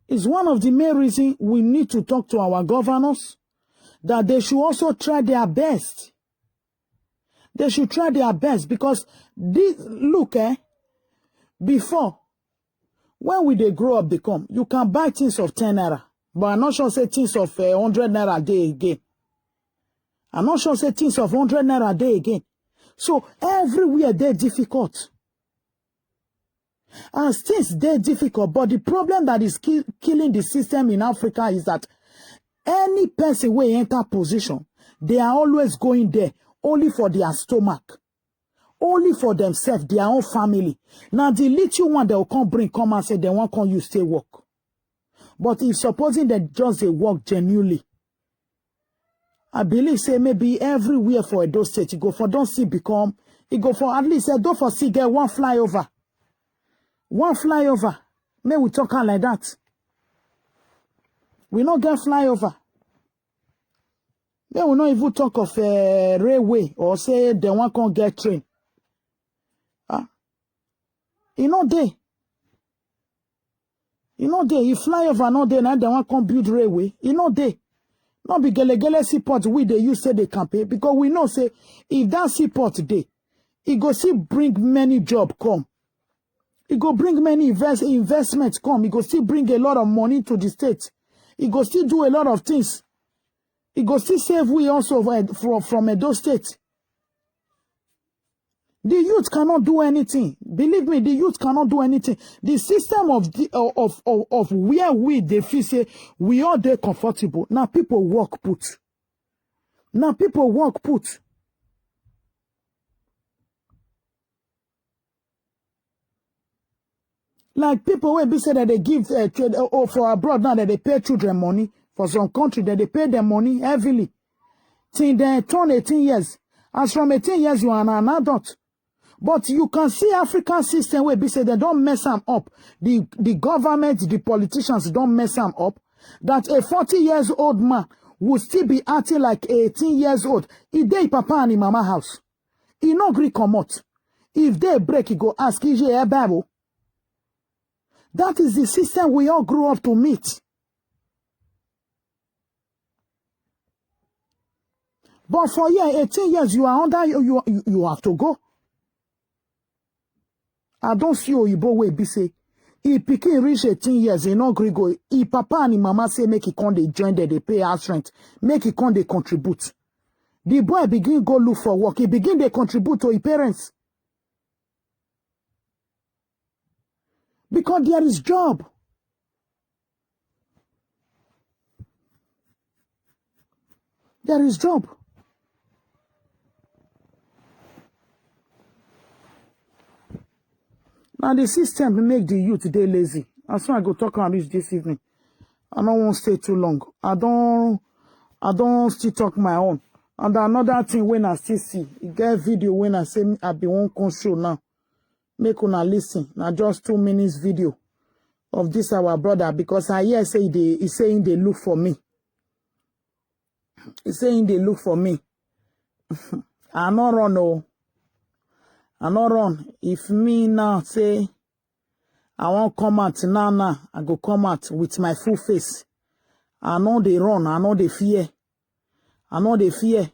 is one of the main reasons we need to talk to our governors, that they should also try their best. They should try their best, because this, look, before, when we they grow up, they come, you can buy things of 10 naira, but I'm not sure say things of 100 naira a day again. I'm not sure say things of 100 naira a day again. So everywhere they're difficult. As things they're difficult, but the problem that is killing the system in Africa is that any person who enter position, they are always going there only for their stomach, only for themselves, their own family. Now the little one they will come and say they won't come you stay work. But if supposing that just they work genuinely, I believe say maybe everywhere for Edo State, you go for don't see become, you go for at least Edo for see get one flyover. One flyover. May we talk like that. We not get flyover. May we not even talk of railway or say they want to get train. You know they. You know they. If flyover not there, now they want to build railway. You know they. Not be gele seaport we they use say they campaign, because we know say if that seaport day, it go see bring many job come. It go bring many investments come. It go still bring a lot of money to the state. It go still do a lot of things. It go still save we also from Edo State. The youth cannot do anything. Believe me, the youth cannot do anything. The system of where we they feel say we are there comfortable. Now people work put. Now people work put. Like people will be said that they give for abroad now that they pay children money. For some country that they pay them money heavily. Till they turn 18 years. As from 18 years you are an adult. But you can see African system where be said they don't mess them up. The government, the politicians don't mess them up. That a 40 years old man will still be acting like 18 years old. If they papa and mama house, he no gree come out. If they break, he go ask, is a Bible? That is the system we all grew up to meet. But for 18 years, you are under, you have to go. I don't see Oyibo way be say, if pikin reach 18 years, he no gree go. If papa and mama say make he come they join there, they pay house rent, make he come they contribute. The boy begin go look for work. He begin they contribute to his parents. Because there is job. There is job. Now the system make the youth today lazy. That's why I go talk on this evening. I don't want to stay too long. I don't still talk my own. And another thing when I still see, you get video when I say I be one control now. Make una listen. Now just 2 minutes video of this our brother, because I hear say he's saying they look for me. He's saying they look for me. I not run no. I not run. If me now say I won't come out now, I go come out with my full face. I know they run. I know they fear. I know they fear.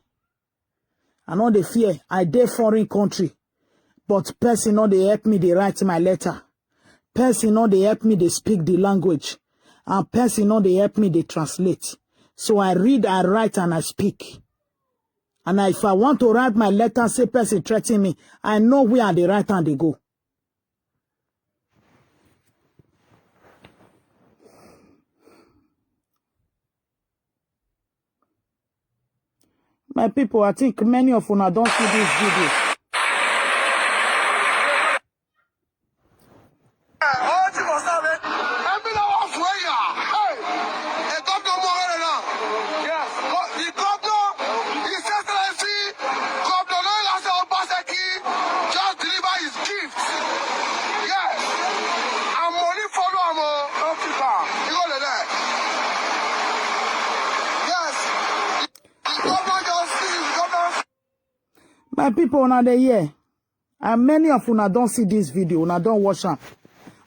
I know they fear. I dey foreign country, but person know they help me. They write my letter. Person know they help me. They speak the language, and person know they help me. They translate. So I read, I write, and I speak. And if I want to write my letter, say person threaten me, I know where the right hand they go. My people, I think many of una don't see this video. My people, una dey here. And many of una don't see this video, una don't watch them.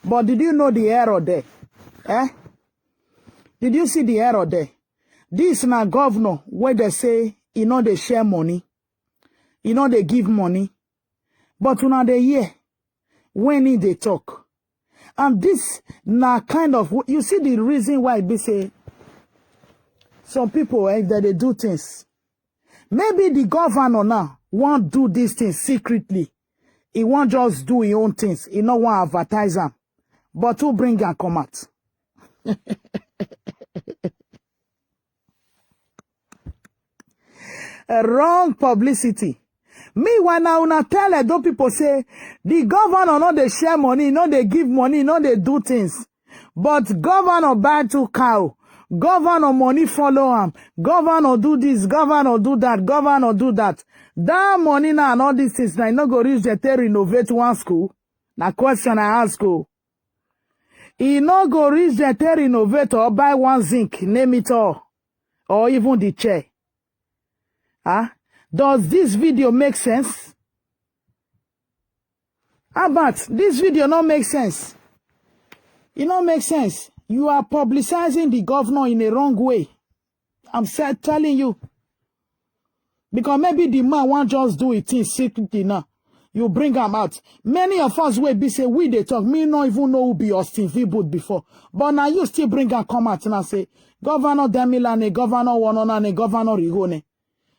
But did you know the error there? Eh? Did you see the error there? This na governor where they say, you know, they share money. You know, they give money. But una dey here when they talk. And this na kind of, you see the reason why they say, some people, that they do things. Maybe the governor now won't do these things secretly. He won't just do his own things. He don't want to advertise them. But who bring and come out? A wrong publicity. Meanwhile, now una tell Edo people say, the governor no they share money, no they give money, no they do things. But governor buy 2 cow. Governor money follow him. Governor do this, governor do that, governor do that. That money now and all these things now, no go reach the to renovate one school. Na question I ask you. He no go reach the to renovate or buy one zinc, name it all. Or even the chair. Huh? Does this video make sense? But this video not make sense. It don't make sense. You are publicizing the governor in a wrong way. I'm telling you. Because maybe the man won't just do it in secretly now. You bring him out. Many of us will be say, we they talk. Me not even know who be Austin V-Boot before. But now you still bring him come out and say, Governor Demilane, Governor Wanonane, Governor Rigone.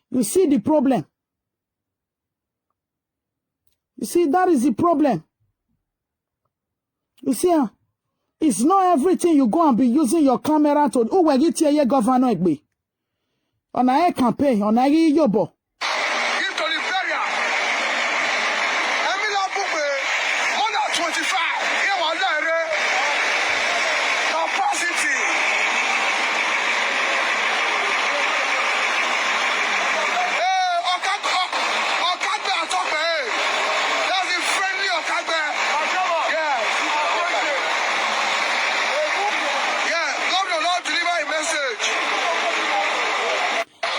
You see the problem. You see, that is the problem. You see, it's not everything you go and be using your camera to. Oh, we get here, governor. On a campaign, on a yobo. Give to Liberia. Emila Bube, more than 25. Here was there. Capacity. Okagbe Atokbe. That's a friendly Okagbe. Yeah, governor not deliver a message.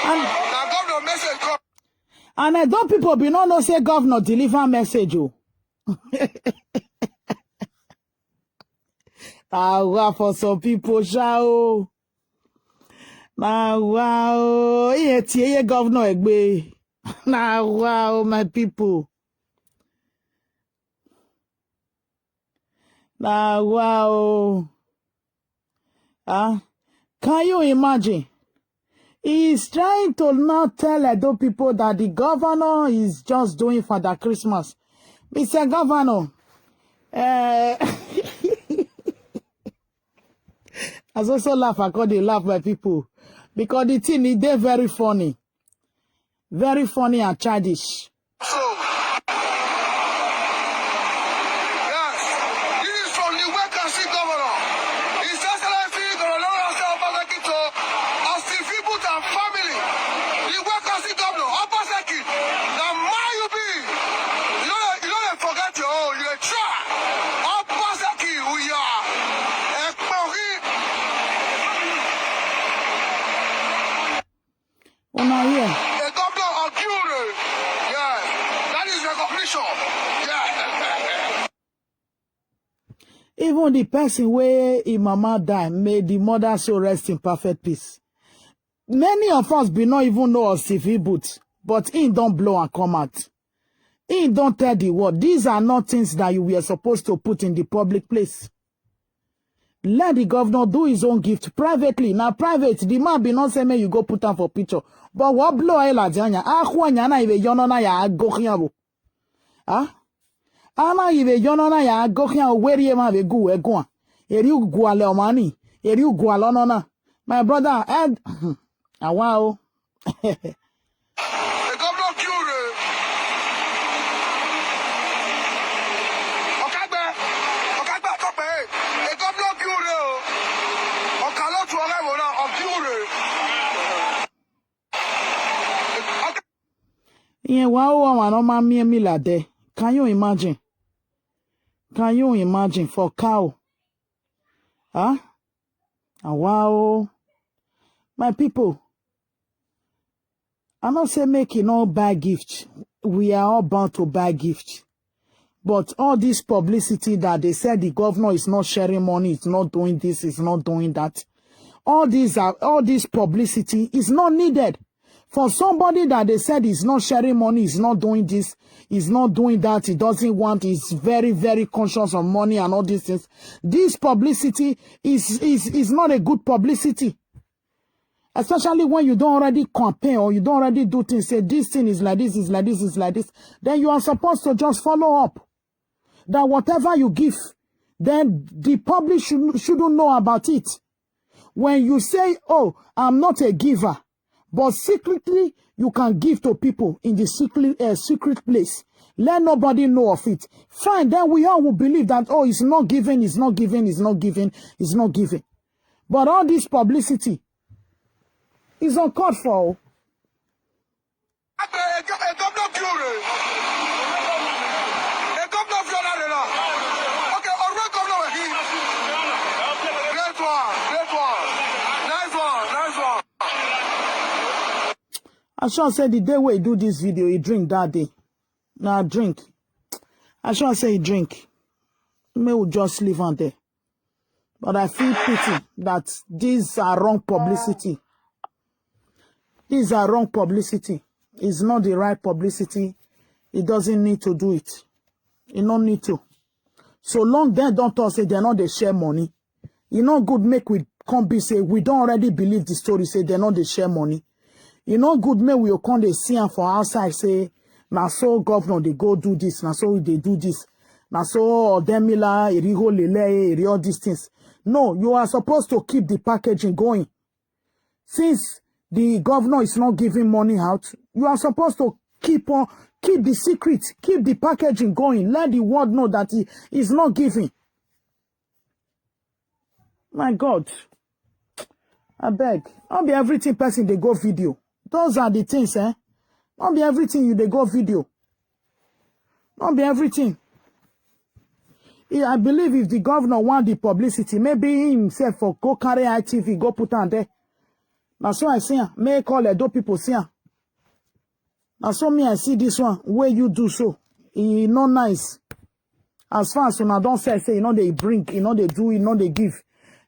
Now governor message come. And I don't people be no say governor deliver message. Oh. Wow, for some people, shao. Now, wow, yeah, governor egbe. Now, wow, my people. Now, wow. Can you imagine? He is trying to not tell Edo people that the governor is just doing for the Christmas. Mr. Governor, I also laugh, I call they laugh by people. Because the thing is they very funny. Very funny and childish. So, yes, this is from the vacancy governor. His Excellency Governor Obaseki to Austin V-Boot and family. The vacancy governor Obaseki. Now, my you be. You don't forget your own. You try. Obaseki, we are. Una here. The governor of Jure. Yeah, that is recognition. Yeah. Even the person where his mama died, may the mother so rest in perfect peace. Many of us be not even know of CV boot, but he don't blow and come out. He don't tell the world. These are not things that you were supposed to put in the public place. Let the governor do his own gift privately. Now private, the man be not saying you go put on for picture. But what blow I la janya? Na ibe yonona ya gohiabo. Ana ibe yonona ya gohia weri ma be gu egwa. Eri ugwa le omani. Eri ugwa lonona. My brother, Ed. Wow. Yeah, wow, I don't mind me lade. Can you imagine? Can you imagine for cow? Huh? And wow, my people, I not say make it all buy gift. We are all bound to buy gift. But all this publicity that they said the governor is not sharing money, it's not doing this, it's not doing that. All this publicity is not needed. For somebody that they said is not sharing money, is not doing this, is not doing that, he doesn't want, is very, very conscious of money and all these things. This publicity is not a good publicity. Especially when you don't already campaign or you don't already do things, say this thing is like this, is like this, is like this. Then you are supposed to just follow up. That whatever you give, then the public shouldn't know about it. When you say, oh, I'm not a giver, but secretly you can give to people in the secret place. Let nobody know of it. Fine, then we all will believe that, oh, it's not giving, it's not giving, it's not giving, it's not giving. But all this publicity is uncalled for. I sure say the day where he do this video, he drink that day. Nah, drink. I sure say he drink. May we just leave on there. But I feel pity that these are wrong publicity. These are wrong publicity. It's not the right publicity. He doesn't need to do it. He don't need to. So long they don't talk, say they're not they share money. You know good make we come be say we don't already believe the story, say they're not they share money. You know good make we come they see and for outside say now so governor they go do this, now so they do this. Now so Demila, Iriho Lele, all these things. No, you are supposed to keep the packaging going. Since the governor is not giving money out, you are supposed to keep the secret, keep the packaging going. Let the world know that he is not giving. My God. I beg. Not be everything person they go video. Those are the things, eh? Not be everything you they go video. Not be everything. I believe if the governor want the publicity, maybe he himself for go carry ITV, go put on there. Now so I see, make all the people see. Now so me I see this one, where you do so. It's not nice. As far as I don't say, you know they bring, you know they do, you know they give.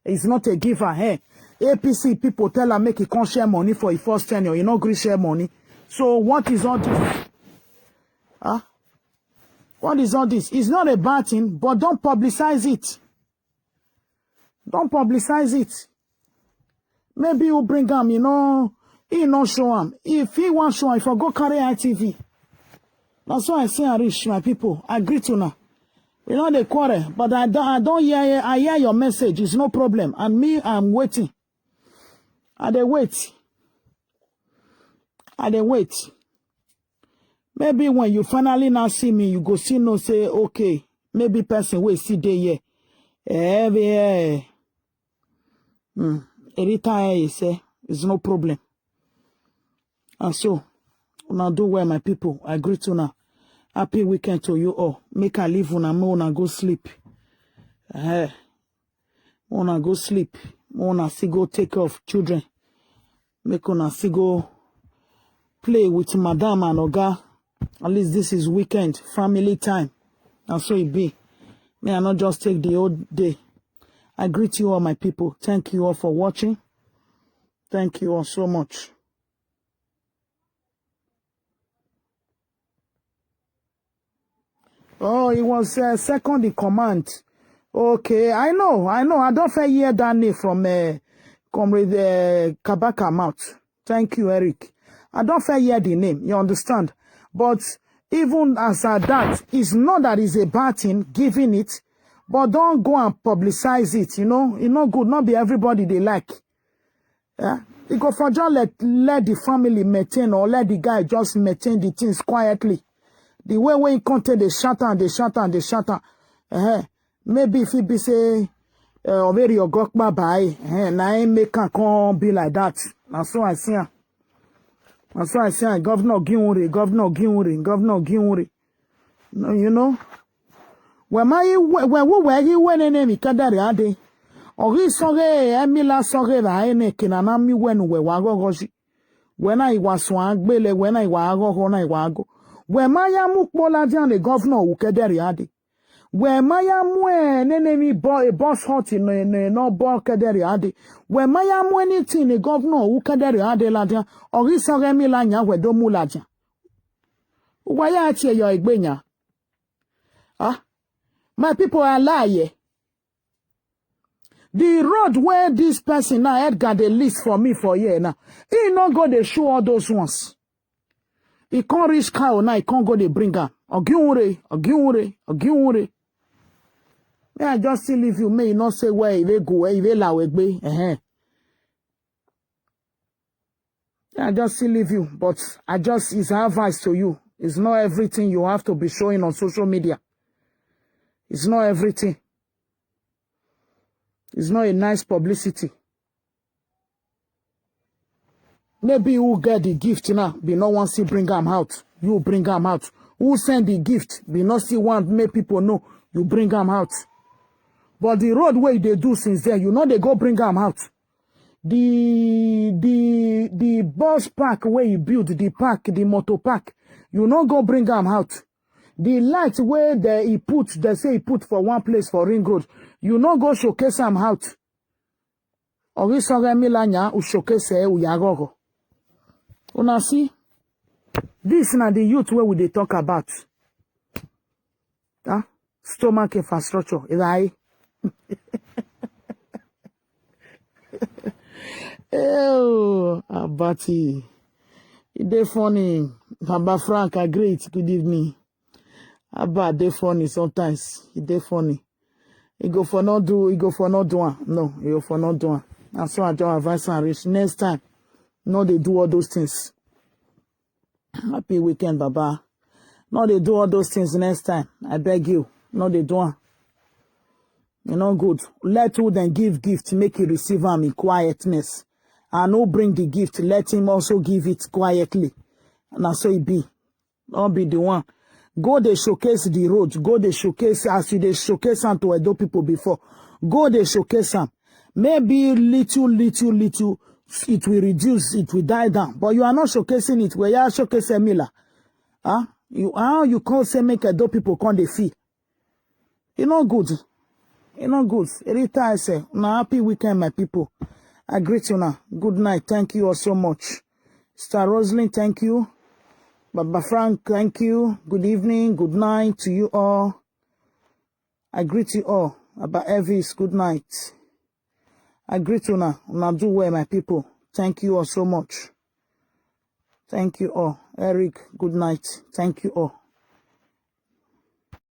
It's not a giver. Hey, APC people tell her make he can't share money for a first tenure. You know, agree share money. So what is all this? Huh? What is all this? It's not a bad thing, but don't publicize it. Don't publicize it. Maybe you bring him, you know, he not show him. If he want show him, if I go carry ITV. That's why I say I reach my people. I agree to now. We know the quarrel, but I don't hear. I hear your message. It's no problem. And me, I'm waiting. I dey wait. I dey wait. Maybe when you finally now see me, you go see no say okay. Maybe person will see day here. Anytime you say it's no problem. And so, now do well, my people. I agree to now. Happy weekend to you all. Make I leave una go sleep. Una go sleep. Una see go take care of children. Make una see go play with madam and oga. At least this is weekend, family time. And so it be. May I not just take the whole day. I greet you all, my people. Thank you all for watching. Thank you all so much. Oh, it was second in command. Okay, I know. I don't hear that name from Comrade Kabaka mouth. Thank you, Eric. I don't hear the name, you understand? But even as that, it's not that it's a bad thing, giving it, but don't go and publicize it, you know? It's not good, not be everybody they like. Yeah? You go for just let the family maintain or let the guy just maintain the things quietly. The way when you content they shatter and they shatter and they shatter. Maybe if it be say over your gokba by now make can come be like that. Now so I see. That's why I say Governor Ginwuri. No, you know. When enemy kadari ade. Ori sore emila sore la ene kinana mi wenu we wago goji. When I was wagbele, when I wago hona wago. When maya mukbola jan the governor ukedari ade. When maya mwe enemy boss hot no ball kadari ade. When maya mwe anything the governor ukadari ade la jan. Ori sore emila nya we do mula jan. Waya atie yo igbenya. Ah? My people are lying. The road where this person now Edgar the list for me for here now. He not go they show all those ones. He can't reach cow now. He can't go they bring her. Ogiunre. May I just still leave you. May you not say where they go, where they la be. May I just still leave you. But it's advice to you. It's not everything you have to be showing on social media. It's not everything. It's not a nice publicity. Maybe you get the gift now, be no one see bring them out. You bring them out. Who send the gift, be not see one make people know you bring them out. But the road way they do since then, you know they go bring them out. The bus park where you build the park, the motor park, you know go bring them out. The light where they say he put for one place for Ring Road, you know go showcase them out. Ori sore milanya u showcase u yagogo. Una see? This na the youth where we they talk about. Huh? Stomach infrastructure. Is I? Oh, Abati. They funny. Baba Frank, great. Good evening. Abba, they funny sometimes. They funny. He go for not do one. No, he go for not do one. And so I just advise and reach. Next time, no, they do all those things. Happy weekend, Baba. No, they do all those things next time. I beg you. No, they do one. You know, good. Let who then give gift, make you receive him in quietness. And who bring the gift, let him also give it quietly. And so it be. Don't be the one. Go they showcase the road. Go they showcase as you they showcase them to Edo people before. Go they showcase them. Maybe little, it will reduce, it will die down. But you are not showcasing it. Where you are showcasing Mila. Huh? You can't say make Edo people come they feel. You know good. You know good. Every time I say, now happy weekend, my people. I greet you now. Good night. Thank you all so much. Star Rosalind, thank you. Baba Frank, thank you. Good evening, good night to you all. I greet you all. Baba Evis, good night. I greet you now. Now do well, my people. Thank you all so much. Thank you all. Eric, good night. Thank you all.